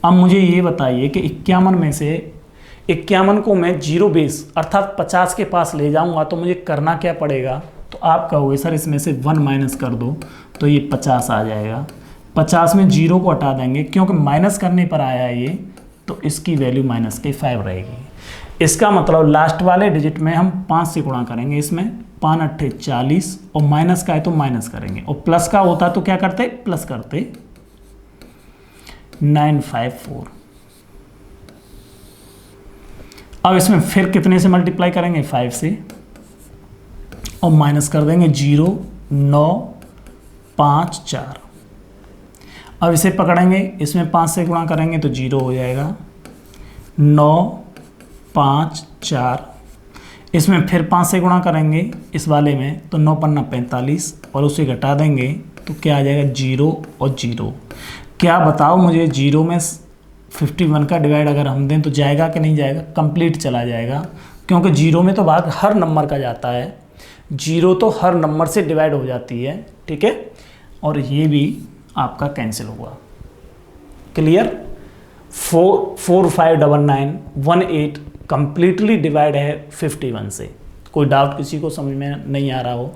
A: अब मुझे ये बताइए कि 51 में से 51 को मैं 0 बेस अर्थात 50 के पास ले जाऊंगा तो मुझे करना क्या पड़ेगा? तो आप कहोगे सर इसमें से 1 माइनस कर दो तो ये 50 आ जाएगा। 50 में 0 को हटा देंगे, क्योंकि माइनस करने पर आया है ये, तो इसकी वैल्यू -5 रहेगी। इसका मतलब लास्ट वाले डिजिट में हम 5 से गुणा करेंगे, इसमें 5 8 40, और माइनस का है तो माइनस करेंगे, और प्लस का होता तो क्या करते? प्लस करते। 954। अब इसमें फिर कितने से मल्टीप्लाई करेंगे? 5 से, और माइनस कर देंगे 0 9 5 4। अब इसे पकड़ेंगे, इसमें 5 से गुणा करेंगे तो 0 हो जाएगा, 9 5 4। इसमें फिर 5 से गुणा करेंगे इस वाले में तो 9 पन्ना 45, और उसे घटा देंगे तो क्या आ जाएगा? 0 और 0। क्या बताओ मुझे, 0 में 51 का डिवाइड अगर हम दें तो जाएगा कि नहीं जाएगा? कंप्लीट चला जाएगा, क्योंकि 0 में तो भाग हर नंबर का जाता है, 0 तो हर नंबर से डिवाइड हो जाती है। ठीक है, और ये भी आपका कैंसिल हुआ। क्लियर? 459918 कंप्लीटली डिवाइड है 51 से। कोई डाउट किसी को समझ में नहीं आ रहा हो?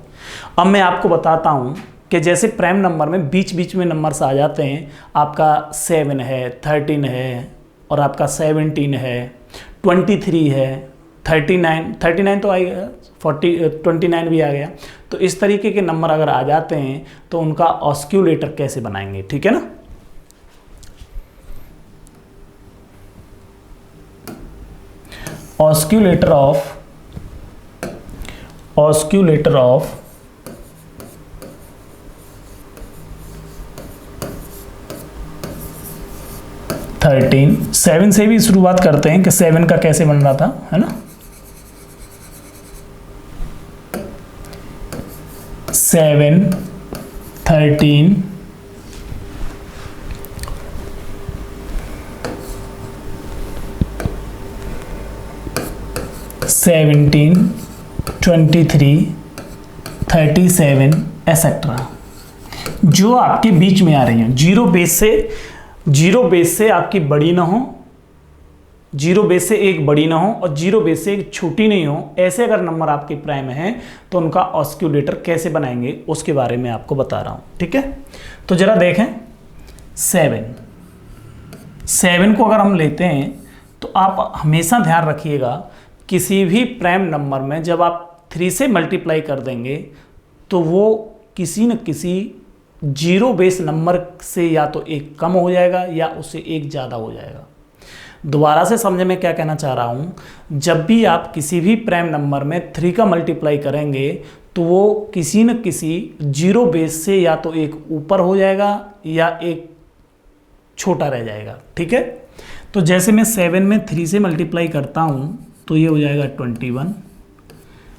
A: अब मैं आपको बताता हूँ कि जैसे प्राइम नंबर में बीच बीच में नंबर्स आ जाते हैं, आपका 7 है, 13 है, और आपका 17 है, 23 है, 39 तो आ गया, 29 भी आ गया। तो इस तरीके के नंबर अगर आ जाते हैं तो उनका ऑस्क्यूलेटर कैसे बनाएंगे, ठीक है ना। ऑस्क्यूलेटर ऑफ 13, 7 से भी शुरुआत करते हैं कि 7 का कैसे बन रहा था, है ना। 7, 13, 17, 23, 37 एसेट्रा, जो आपके बीच में आ रही हैं। जीरो बेस से आपकी बड़ी ना हो, जीरो बेस से एक बड़ी ना हो, और जीरो बेस से एक छोटी नहीं हो, ऐसे अगर नंबर आपके प्राइम हैं तो उनका ऑस्क्यूलेटर कैसे बनाएंगे उसके बारे में आपको बता रहा हूं, ठीक है। तो जरा देखें, 7 को अगर हम लेते हैं तो आप हमेशा ध्यान रखिएगा, किसी भी प्राइम नंबर में जब आप 3 से मल्टीप्लाई कर देंगे तो वो किसी न किसी जीरो बेस नंबर से या तो एक कम हो जाएगा या उससे एक ज़्यादा हो जाएगा। दोबारा से समझे मैं क्या कहना चाह रहा हूँ, जब भी आप किसी भी प्राइम नंबर में 3 का मल्टीप्लाई करेंगे तो वो किसी न किसी जीरो बेस से या तो एक ऊपर हो जाएगा या एक छोटा रह जाएगा, ठीक है। तो जैसे मैं 7 में 3 से मल्टीप्लाई करता हूँ तो ये हो जाएगा 21।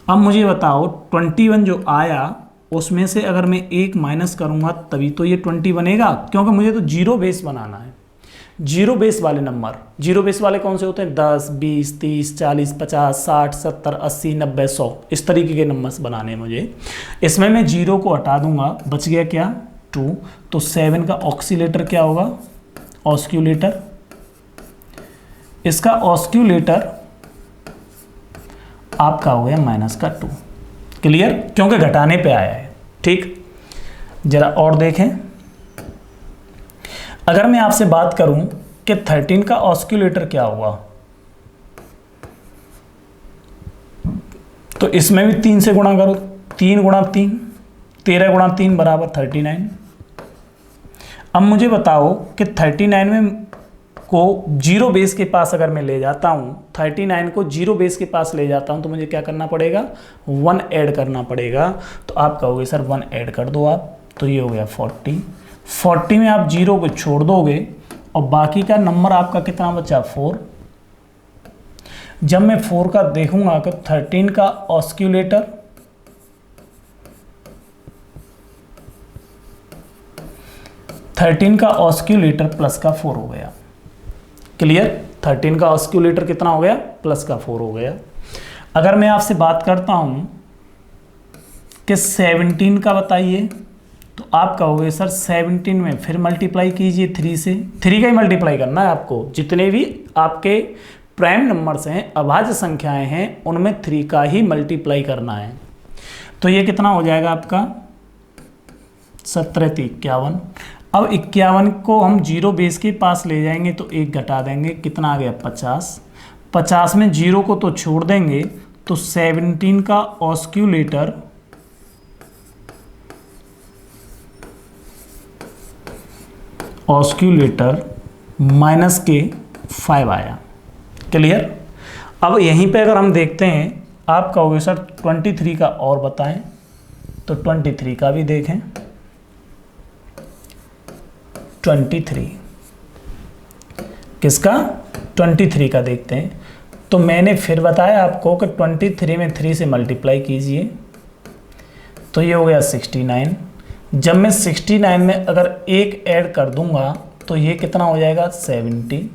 A: अब मुझे बताओ 21 जो आया उसमें से अगर मैं एक माइनस करूंगा तभी तो ये 20 बनेगा, क्योंकि मुझे तो जीरो बेस बनाना है। जीरो बेस वाले नंबर, जीरो बेस वाले कौन से होते हैं? 10, 20, 30, 40, 50, 60, 70, 80, 90, 100, इस तरीके के नंबर्स बनाने हैं मुझे। इसमें मैं जीरो को हटा दूंगा, बच गया क्या? 2। तो 7 का ऑस्किलेटर क्या होगा? ऑस्क्यूलेटर। इसका ऑस्क्यूलेटर आपका हो गया -2। क्लियर? क्योंकि घटाने पे आया है, ठीक। जरा और देखें, अगर मैं आपसे बात करूं कि 13 का ऑस्क्यूलेटर क्या हुआ, तो इसमें भी 3 से गुणा करो, 3 गुणा 3, 13 गुणा 3 बराबर 39। अब मुझे बताओ कि 39 में को जीरो बेस के पास अगर मैं ले जाता हूँ, 39 को जीरो बेस के पास ले जाता हूँ तो मुझे क्या करना पड़ेगा? 1 ऐड करना पड़ेगा। तो आप कहोगे सर 1 ऐड कर दो आप, तो ये हो गया 40। 40 में आप जीरो को छोड़ दोगे और बाकी का नंबर आपका कितना बचा? 4। जब मैं 4 का देखूंगा कि 13 का ऑस्क्यूलेटर प्लस का 4 हो गया। क्लियर? 13 का ऑस्क्यूलेटर कितना हो गया? प्लस का 4 हो गया। अगर मैं आपसे बात करता हूं कि 17 का बताइए, तो आप कहोगे सर 17 में फिर मल्टीप्लाई कीजिए 3 से। 3 का ही मल्टीप्लाई करना है आपको, जितने भी आपके प्राइम नंबर्स हैं, अभाज्य संख्याएं हैं, उनमें 3 का ही मल्टीप्लाई करना है। तो ये कितना हो जाएगा आपका? 17 × 51। अब 51 को हम जीरो बेस के पास ले जाएंगे तो एक घटा देंगे, कितना आ गया? 50। 50 में जीरो को तो छोड़ देंगे, तो 17 का ऑस्क्यूलेटर -5 आया। क्लियर? अब यहीं पे अगर हम देखते हैं, आप कहोगे सर 23 का और बताएं, तो 23 का भी देखें। 23 किसका? 23 का देखते हैं। तो मैंने फिर बताया आपको कि 23 में 3 से मल्टीप्लाई कीजिए, तो ये हो गया 69। जब मैं 69 में अगर एक ऐड कर दूंगा तो ये कितना हो जाएगा? 70।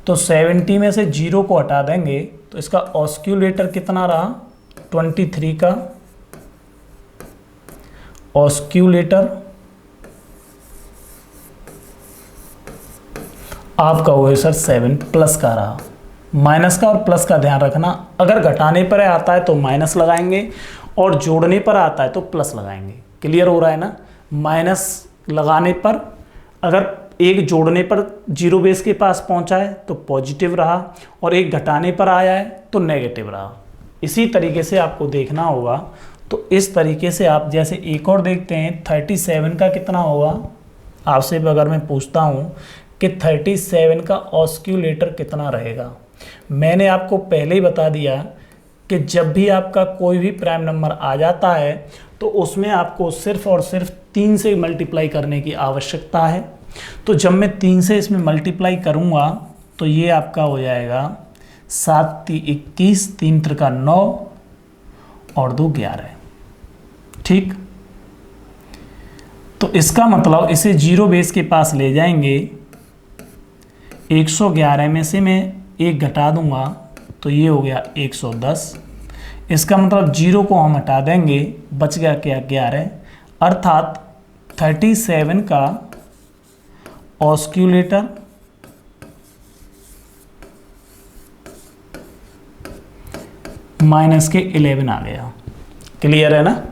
A: तो 70 में से जीरो को हटा देंगे तो इसका ऑस्क्यूलेटर कितना रहा? 23 का ऑस्क्यूलेटर आप कहोगे सर 7 प्लस का रहा। माइनस का और प्लस का ध्यान रखना, अगर घटाने पर आता है तो माइनस लगाएंगे और जोड़ने पर आता है तो प्लस लगाएंगे। क्लियर हो रहा है ना। माइनस लगाने पर, अगर एक जोड़ने पर जीरो बेस के पास पहुंचा है तो पॉजिटिव रहा और एक घटाने पर आया है तो नेगेटिव रहा। इसी तरीके से आपको देखना होगा। तो इस तरीके से आप जैसे एक और देखते हैं 37 का कितना होगा। आपसे अगर मैं पूछता हूं कि 37 का ऑस्क्यूलेटर कितना रहेगा, मैंने आपको पहले ही बता दिया कि जब भी आपका कोई भी प्राइम नंबर आ जाता है तो उसमें आपको सिर्फ और सिर्फ 3 से मल्टीप्लाई करने की आवश्यकता है। तो जब मैं 3 से इसमें मल्टीप्लाई करूंगा तो ये आपका हो जाएगा 7 21, 3 त्रिका 9 और 2 11। ठीक, तो इसका मतलब इसे जीरो बेस के पास ले जाएंगे। 111 में से मैं एक घटा दूंगा तो ये हो गया 110। इसका मतलब जीरो को हम हटा देंगे, बच गया क्या 11। अर्थात 37 का ऑस्क्यूलेटर माइनस के 11 आ गया। क्लियर है ना,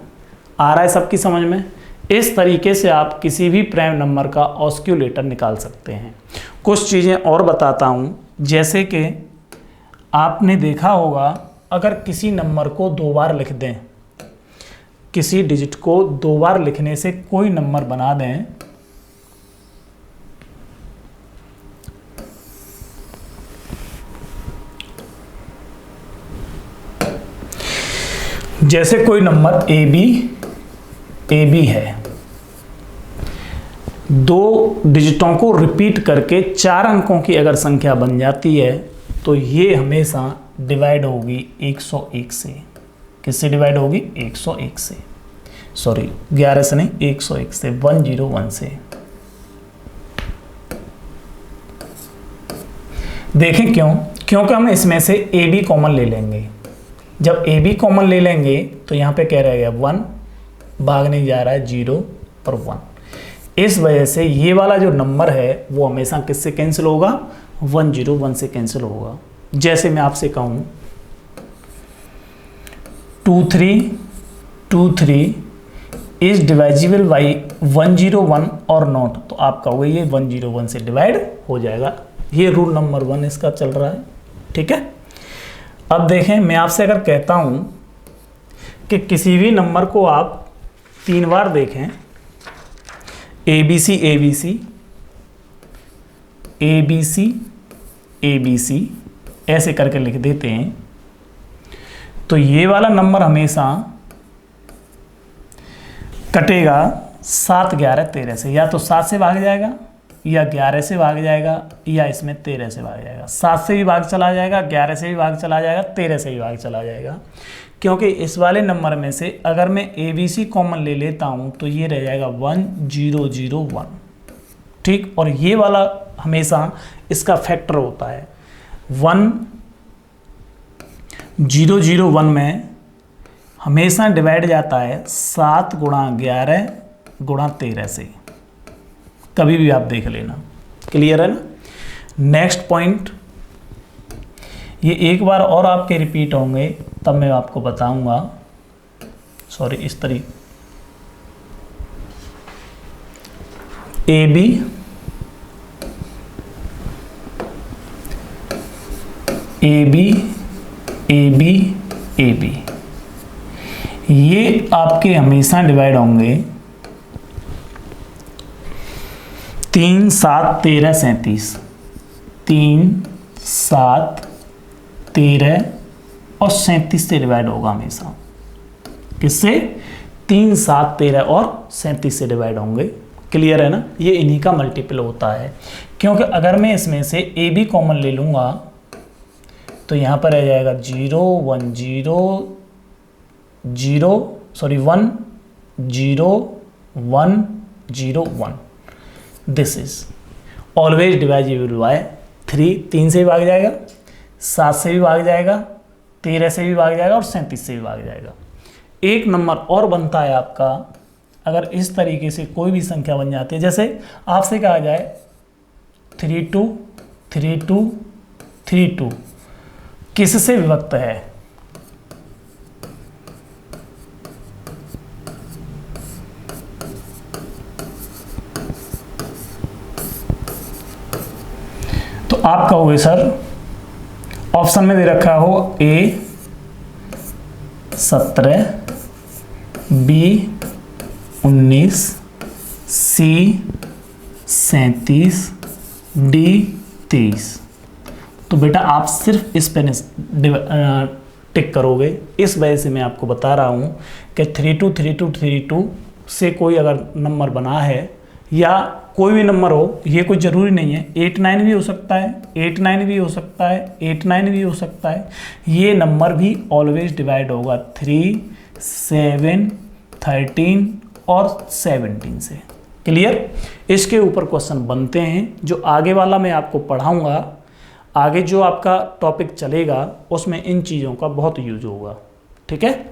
A: आ रहा है सबकी समझ में। इस तरीके से आप किसी भी प्राइम नंबर का ऑस्क्यूलेटर निकाल सकते हैं। कुछ चीज़ें और बताता हूँ, जैसे कि आपने देखा होगा अगर किसी नंबर को 2 बार लिख दें, किसी डिजिट को 2 बार लिखने से कोई नंबर बना दें, जैसे कोई नंबर ए बी है, 2 डिजिटों को रिपीट करके 4 अंकों की अगर संख्या बन जाती है तो ये हमेशा डिवाइड होगी 101 से। किससे डिवाइड होगी? 101 से, सॉरी 11 से नहीं, 101 से, 101 से। देखें क्यों? क्योंकि हम इसमें से ए बी कॉमन ले लेंगे। जब ए बी कॉमन ले लेंगे तो यहाँ पे क्या रहेगा 1, भाग नहीं जा रहा है 0 और 1। इस वजह से ये वाला जो नंबर है वो हमेशा किससे कैंसिल होगा? 101 से कैंसिल होगा। जैसे मैं आपसे कहूँ 2323 इज डिवाइजिबल बाई 101 और नॉट, तो आप कहोगे ये 101 से डिवाइड हो जाएगा। ये रूल नंबर 1 इसका चल रहा है। ठीक है, अब देखें मैं आपसे अगर कहता हूं कि किसी भी नंबर को आप 3 बार देखें, ABC ABC ABC ABC ऐसे करके लिख देते हैं, तो ये वाला नंबर हमेशा कटेगा 7 11 13 से। या तो 7 से भाग जाएगा, या 11 से भाग जाएगा, या इसमें 13 से भाग जाएगा। 7 से भी भाग चला जाएगा, 11 से भी भाग चला जाएगा, 13 से भी भाग चला जाएगा। क्योंकि इस वाले नंबर में से अगर मैं ABC कॉमन ले लेता हूं तो ये रह जाएगा 1001। ठीक, और ये वाला हमेशा इसका फैक्टर होता है। 1001 में हमेशा डिवाइड जाता है 7 गुणा 11 गुणा 13 से। कभी भी आप देख लेना। क्लियर है ना। नेक्स्ट पॉइंट, ये एक बार और आपके रिपीट होंगे तब मैं आपको बताऊंगा। सॉरी, इस तरीके AB AB AB AB ये आपके हमेशा डिवाइड होंगे 3 7 13 37, 3 7 13 और 37 से डिवाइड होगा हमेशा। किससे? 3 7 13 और 37 से डिवाइड होंगे। क्लियर है ना। ये इन्हीं का मल्टीपल होता है, क्योंकि अगर मैं इसमें से ए बी कॉमन ले लूँगा तो यहाँ पर आ जाएगा 0 1 0 0 sorry 1 0 1 0 1। This is always divisible by 3। 3 से भी भाग जाएगा, 7 से भी भाग जाएगा, 13 से भी भाग जाएगा और 37 से भी भाग जाएगा। एक नंबर और बनता है आपका, अगर इस तरीके से कोई भी संख्या बन जाती है, जैसे आपसे कहा जाए 32 32 32 किससे विभक्त है? तो आप कहोगे सर ऑप्शन में दे रखा हो ए 17, बी 19, सी 37, डी 23। तो बेटा आप सिर्फ इस पे टिक करोगे। इस वजह से मैं आपको बता रहा हूँ कि 32 32 32 से कोई अगर नंबर बना है या कोई भी नंबर हो, ये कोई ज़रूरी नहीं है, 8 9 भी हो सकता है, 8 9 भी हो सकता है, 8 9 भी हो सकता है। ये नंबर भी ऑलवेज डिवाइड होगा 3 7 13 और 17 से। क्लियर? इसके ऊपर क्वेश्चन बनते हैं, जो आगे वाला मैं आपको पढ़ाऊंगा, आगे जो आपका टॉपिक चलेगा उसमें इन चीज़ों का बहुत यूज होगा। ठीक है?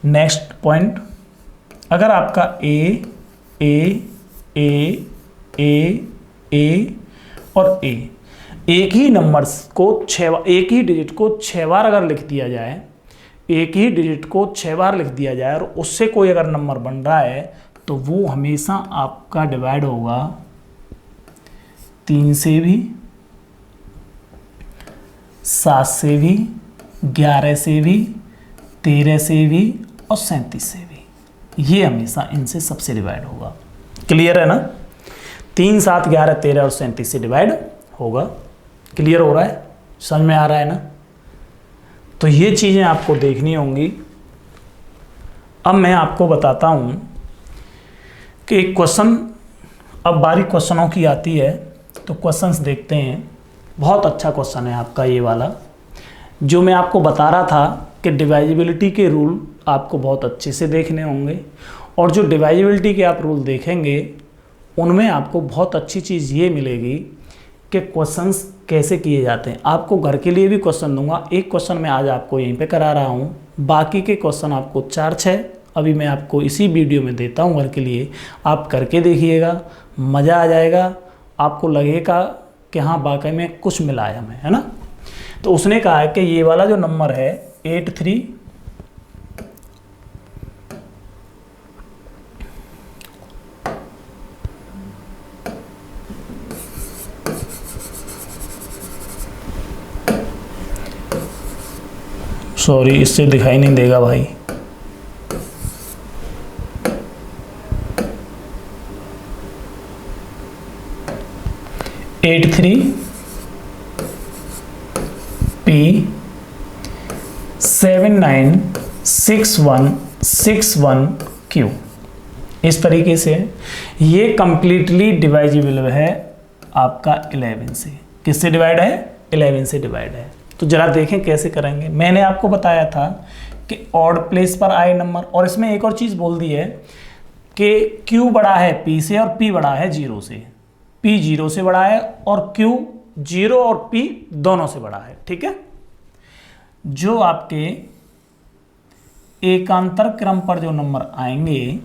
A: नेक्स्ट पॉइंट, अगर आपका ए और ए एक ही नंबर्स को एक ही डिजिट को 6 बार अगर लिख दिया जाए, एक ही डिजिट को 6 बार लिख दिया जाए और उससे कोई अगर नंबर बन रहा है तो वो हमेशा आपका डिवाइड होगा 3 से भी, 7 से भी, 11 से भी, 13 से भी और 37 से भी। ये हमेशा इनसे सबसे डिवाइड होगा। क्लियर है ना? 3 7 11 13 और 37 से डिवाइड होगा। क्लियर हो रहा है? समझ में आ रहा है ना? तो ये चीज़ें आपको देखनी होंगी। अब मैं आपको बताता हूँ कि एक क्वेश्चन, अब बारी क्वेश्चनों की आती है, तो क्वेश्चंस देखते हैं। बहुत अच्छा क्वेश्चन है आपका ये वाला, जो मैं आपको बता रहा था कि डिवाइजिबिलिटी के रूल आपको बहुत अच्छे से देखने होंगे, और जो डिवाइजिबिलिटी के आप रूल देखेंगे उनमें आपको बहुत अच्छी चीज़ ये मिलेगी कि क्वेश्चंस कैसे किए जाते हैं। आपको घर के लिए भी क्वेश्चन दूंगा, एक क्वेश्चन मैं आज आपको यहीं पे करा रहा हूँ, बाकी के क्वेश्चन आपको 4-6 अभी मैं आपको इसी वीडियो में देता हूँ घर के लिए। आप करके देखिएगा, मज़ा आ जाएगा, आपको लगेगा कि हाँ वाकई में कुछ मिला है हमें, है ना? तो उसने कहा है कि ये वाला जो नंबर है 83 सॉरी इससे दिखाई नहीं देगा भाई। Eight 3 P 796161 Q। इस तरीके से ये कंप्लीटली डिवाइजिबल है आपका 11 से। किससे डिवाइड है? 11 से डिवाइड है। तो जरा देखें कैसे करेंगे। मैंने आपको बताया था कि ऑड प्लेस पर आए नंबर, और इसमें एक और चीज़ बोल दी है कि Q बड़ा है P से और P बड़ा है 0 से। P 0 से बड़ा है और Q 0 और P दोनों से बड़ा है। ठीक है? जो आपके एकांतर क्रम पर जो नंबर आएंगे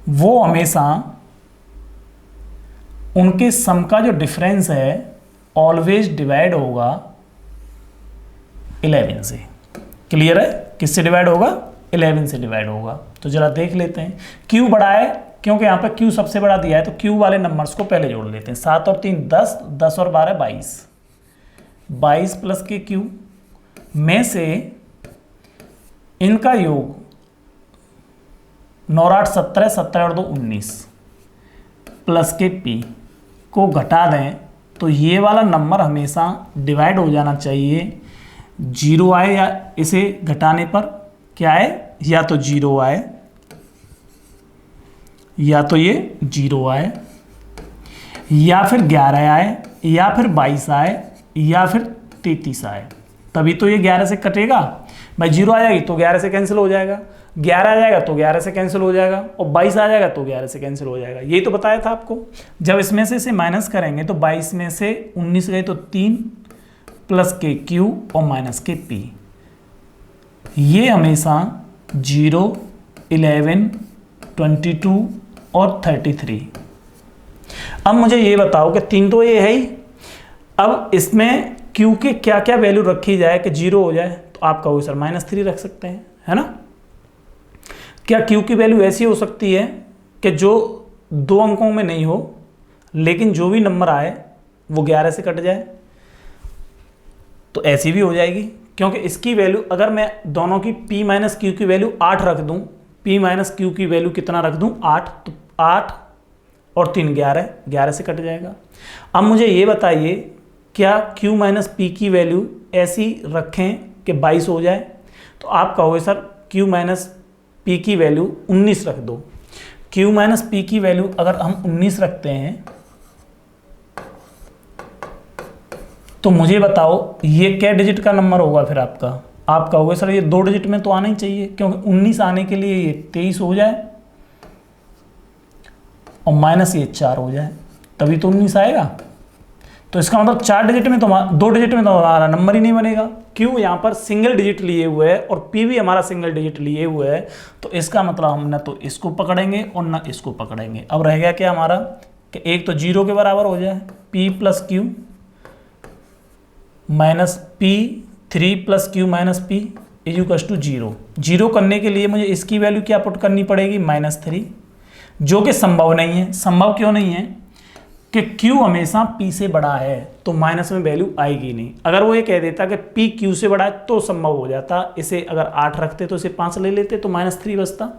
A: वो हमेशा उनके सम का जो डिफरेंस है ऑलवेज डिवाइड होगा 11 से। क्लियर है? किससे डिवाइड होगा? 11 से डिवाइड होगा। तो जरा देख लेते हैं। Q बड़ा है क्योंकि यहाँ पे Q सबसे बड़ा दिया है, तो Q वाले नंबर्स को पहले जोड़ लेते हैं। 7 और 3 10, 10 और 12 22, 22 प्लस के Q में से इनका योग 9 8 17, 17 और 2 19 प्लस के P को घटा दें तो ये वाला नंबर हमेशा डिवाइड हो जाना चाहिए। 0 आए या इसे घटाने पर क्या आए? या तो 0 आए या तो ये 0 आए या फिर 11 आए या फिर 22 आए या फिर 33 आए, तभी तो ये 11 से कटेगा। भाई 0 आ जाएगी तो 11 से कैंसिल हो जाएगा, 11 आ जाएगा तो 11 से कैंसिल हो जाएगा, और 22 आ जाएगा तो 11 से कैंसिल हो जाएगा। यही तो बताया था आपको। जब इसमें से इसे माइनस करेंगे तो 22 में से 19 गए तो 3 प्लस के Q और माइनस के P। ये हमेशा 0, 11, 22 और 33। अब मुझे ये बताओ कि 3 तो ये है ही, अब इसमें Q के क्या क्या वैल्यू रखी जाए कि 0 हो जाए, तो आप कहोगे सर -3 रख सकते हैं, है ना। क्या Q की वैल्यू ऐसी हो सकती है कि जो 2 अंकों में नहीं हो, लेकिन जो भी नंबर आए वो 11 से कट जाए, तो ऐसी भी हो जाएगी, क्योंकि इसकी वैल्यू अगर मैं दोनों की P माइनस Q की वैल्यू 8 रख दूं, P माइनस Q की वैल्यू कितना रख दूं 8, तो 8 और 3 11 से कट जाएगा। अब मुझे ये बताइए क्या Q माइनस P की वैल्यू ऐसी रखें कि 22 हो जाए, तो आप कहोगे सर Q माइनस P की वैल्यू 19 रख दो। Q माइनस P की वैल्यू अगर हम 19 रखते हैं तो मुझे बताओ ये क्या डिजिट का नंबर होगा फिर आपका। आप कहोगे सर ये 2 डिजिट में तो आना ही चाहिए, क्योंकि 19 आने के लिए ये 23 हो जाए और माइनस ये 4 हो जाए, तभी तो 19 आएगा। तो इसका मतलब 4 डिजिट में तो 2 डिजिट में तो हमारा नंबर ही नहीं बनेगा। Q यहाँ पर सिंगल डिजिट लिए हुए है और P भी हमारा सिंगल डिजिट लिए हुए है, तो इसका मतलब हम न तो इसको पकड़ेंगे और न इसको पकड़ेंगे। अब रह गया क्या हमारा कि एक तो 0 के बराबर हो जाए, P plus Q minus P 3 plus Q minus P is equal to 0। 0 करने के लिए मुझे इसकी वैल्यू क्या पुट करनी पड़ेगी -3, जो कि संभव नहीं है। संभव क्यों नहीं है कि Q हमेशा P से बड़ा है, तो माइनस में वैल्यू आएगी नहीं। अगर वो ये कह देता कि P Q से बड़ा है तो संभव हो जाता, इसे अगर 8 रखते तो इसे 5 ले लेते तो -3 बचता।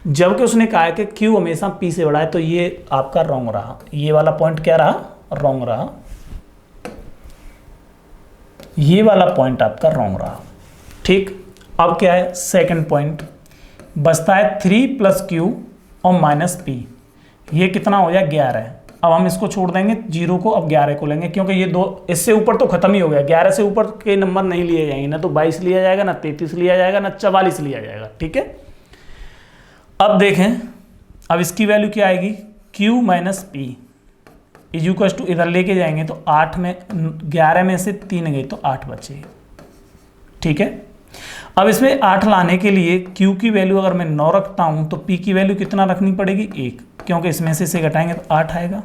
A: जबकि उसने कहा है कि Q हमेशा P से बड़ा है, तो ये आपका रॉन्ग रहा। ये वाला पॉइंट क्या रहा, रॉन्ग रहा। ये वाला पॉइंट आपका रॉन्ग रहा, ठीक। अब क्या है, सेकंड पॉइंट बचता है 3 प्लस Q और माइनस P, ये कितना हो जाए 11। अब हम इसको छोड़ देंगे 0 को, अब 11 को लेंगे, क्योंकि ये 2 इससे ऊपर तो खत्म ही हो गया। 11 से ऊपर के नंबर नहीं लिए जाएंगे, ना तो 22 लिया जाएगा, ना 33 लिया जाएगा, ना 44 लिया जाएगा, ठीक है। अब देखें, अब इसकी वैल्यू क्या आएगी, Q minus P is equal to, इधर लेके जाएंगे तो 8 में 11 में से 3 गई तो 8 बचे, ठीक है। अब इसमें 8 लाने के लिए Q की वैल्यू अगर मैं 9 रखता हूं तो P की वैल्यू कितना रखनी पड़ेगी 1, क्योंकि इसमें से इसे घटाएंगे तो 8 आएगा।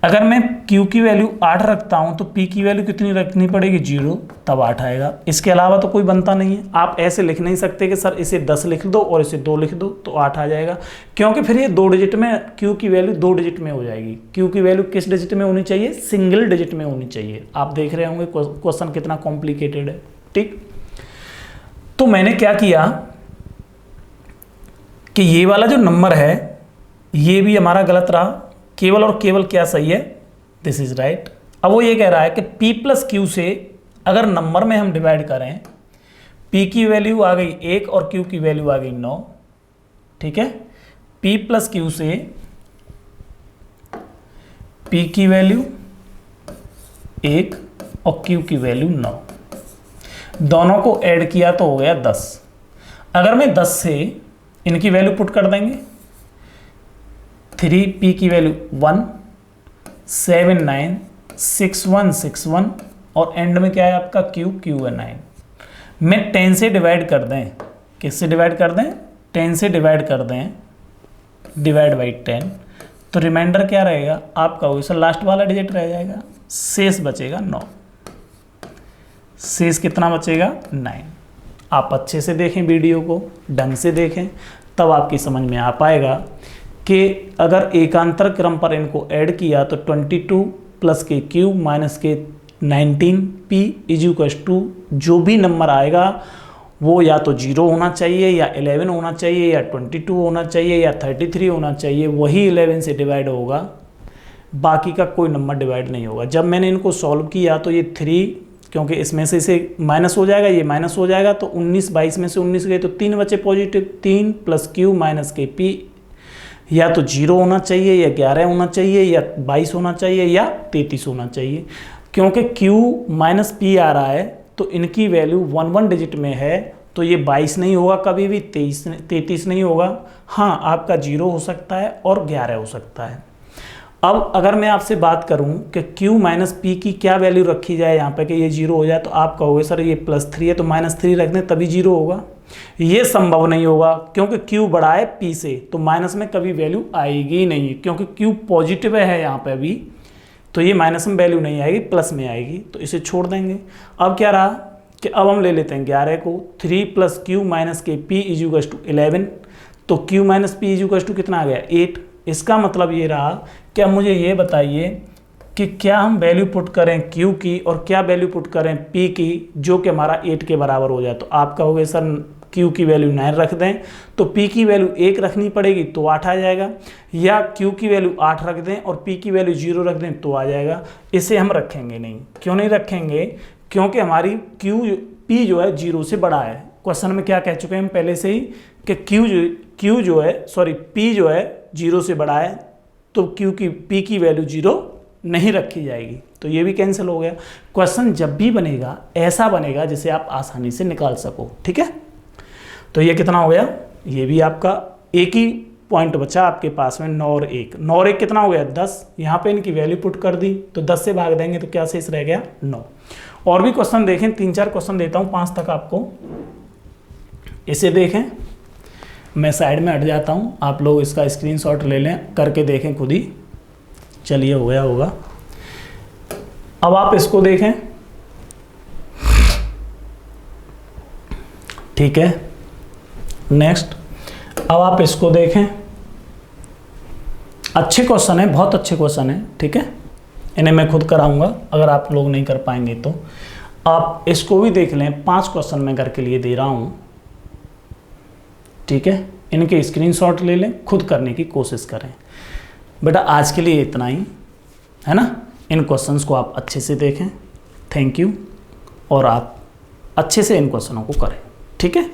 A: अगर मैं Q की वैल्यू 8 रखता हूं तो P की वैल्यू कितनी रखनी पड़ेगी 0, तब 8 आएगा। इसके अलावा तो कोई बनता नहीं है। आप ऐसे लिख नहीं सकते कि सर इसे 10 लिख दो और इसे 2 लिख दो तो 8 आ जाएगा, क्योंकि फिर ये 2 डिजिट में Q की वैल्यू 2 डिजिट में हो जाएगी। Q की वैल्यू किस डिजिट में होनी चाहिए, सिंगल डिजिट में होनी चाहिए। आप देख रहे होंगे क्वेश्चन कितना कॉम्प्लिकेटेड है, ठीक। तो मैंने क्या किया कि ये वाला जो नंबर है ये भी हमारा गलत रहा, केवल और केवल क्या सही है, दिस इज राइट। अब वो ये कह रहा है कि P प्लस Q से अगर नंबर में हम डिवाइड करें, P की वैल्यू आ गई 1 और Q की वैल्यू आ गई 9, ठीक है। P प्लस Q से P की वैल्यू 1 और Q की वैल्यू 9, दोनों को ऐड किया तो हो गया 10। अगर मैं 10 से इनकी वैल्यू पुट कर देंगे, 3P की वैल्यू 1, 7 9 6 1 6 1 और एंड में क्या है आपका Q है 9। मैं 10 से डिवाइड कर दें, किससे डिवाइड कर दें, 10 से डिवाइड कर दें, डिवाइड बाई 10, तो रिमाइंडर क्या रहेगा आपका, वैसा लास्ट वाला डिजिट रह जाएगा, शेष बचेगा 9। शेष कितना बचेगा 9। आप अच्छे से देखें वीडियो को, ढंग से देखें, तब आपकी समझ में आ पाएगा कि अगर एकांतर क्रम पर इनको ऐड किया तो 22 प्लस के Q माइनस के 19P इज इक्वल टू जो भी नंबर आएगा वो या तो 0 होना चाहिए या 11 होना चाहिए या 22 होना चाहिए या 33 होना चाहिए, वही 11 से डिवाइड होगा, बाकी का कोई नंबर डिवाइड नहीं होगा। जब मैंने इनको सॉल्व किया तो ये 3, क्योंकि इसमें से इसे माइनस हो जाएगा, ये माइनस हो जाएगा, तो 19 22 में से 19 गए तो 3 बचे पॉजिटिव। 3 प्लस Q माइनस के P या तो 0 होना चाहिए या 11 होना चाहिए या 22 होना चाहिए या 33 होना चाहिए। क्योंकि Q माइनस P आ रहा है तो इनकी वैल्यू 1 डिजिट में है, तो ये 22 नहीं होगा, कभी भी 33 नहीं होगा। हाँ, आपका 0 हो सकता है और 11 हो सकता है। अब अगर मैं आपसे बात करूं कि q माइनस पी की क्या वैल्यू रखी जाए यहाँ पे कि ये 0 हो जाए, तो आप कहोगे सर ये +3 है तो -3 रख दें तभी 0 होगा। ये संभव नहीं होगा क्योंकि q बड़ा है p से, तो माइनस में कभी वैल्यू आएगी ही नहीं, क्योंकि q पॉजिटिव है यहाँ पे अभी, तो ये माइनस में वैल्यू नहीं आएगी, प्लस में आएगी, तो इसे छोड़ देंगे। अब क्या रहा कि अब हम ले लेते हैं 11 को, 3 + q - k p = 11, तो q - p = कितना आ गया 8। इसका मतलब ये रहा कि अब मुझे ये बताइए कि क्या हम वैल्यू पुट करें q की और क्या वैल्यू पुट करें p की जो कि हमारा 8 के बराबर हो जाए। तो आप कहोगे सर q की वैल्यू 9 रख दें, तो p की वैल्यू 1 रखनी पड़ेगी तो 8 आ जाएगा, या q की वैल्यू 8 रख दें और p की वैल्यू 0 रख दें तो आ जाएगा। इसे हम रखेंगे नहीं। क्यों नहीं रखेंगे? क्योंकि हमारी p जो है 0 से बड़ा है। क्वेश्चन में क्या कह चुके हैं हम पहले से ही कि p जो है 0 से बड़ा है, तो p की वैल्यू 0 नहीं रखी जाएगी, तो ये भी कैंसिल हो गया। क्वेश्चन जब भी बनेगा ऐसा बनेगा जिसे आप आसानी से निकाल सको, ठीक है। तो ये कितना हो गया, ये भी आपका एक ही पॉइंट बचा आपके पास में, 9 और 1। 9 और 1 कितना हो गया 10। यहाँ पे इनकी वैल्यू पुट कर दी तो 10 से भाग देंगे तो क्या शेष रह गया 9। और भी क्वेश्चन देखें, 3-4 क्वेश्चन देता हूँ 5 तक आपको, इसे देखें। मैं साइड में हट जाता हूँ, आप लोग इसका स्क्रीनशॉट ले लें, करके देखें खुद ही। चलिए हो गया होगा। अब आप इसको देखें, ठीक है। नेक्स्ट, अब आप इसको देखें। अच्छे क्वेश्चन है, बहुत अच्छे क्वेश्चन है, ठीक है। इन्हें मैं खुद कराऊंगा अगर आप लोग नहीं कर पाएंगे तो। आप इसको भी देख लें, 5 क्वेश्चन मैं करके लिए दे रहा हूं, ठीक है। इनके स्क्रीनशॉट ले लें, खुद करने की कोशिश करें। बेटा आज के लिए इतना ही है ना। इन क्वेश्चंस को आप अच्छे से देखें, थैंक यू, और आप अच्छे से इन क्वेश्चनों को करें, ठीक है।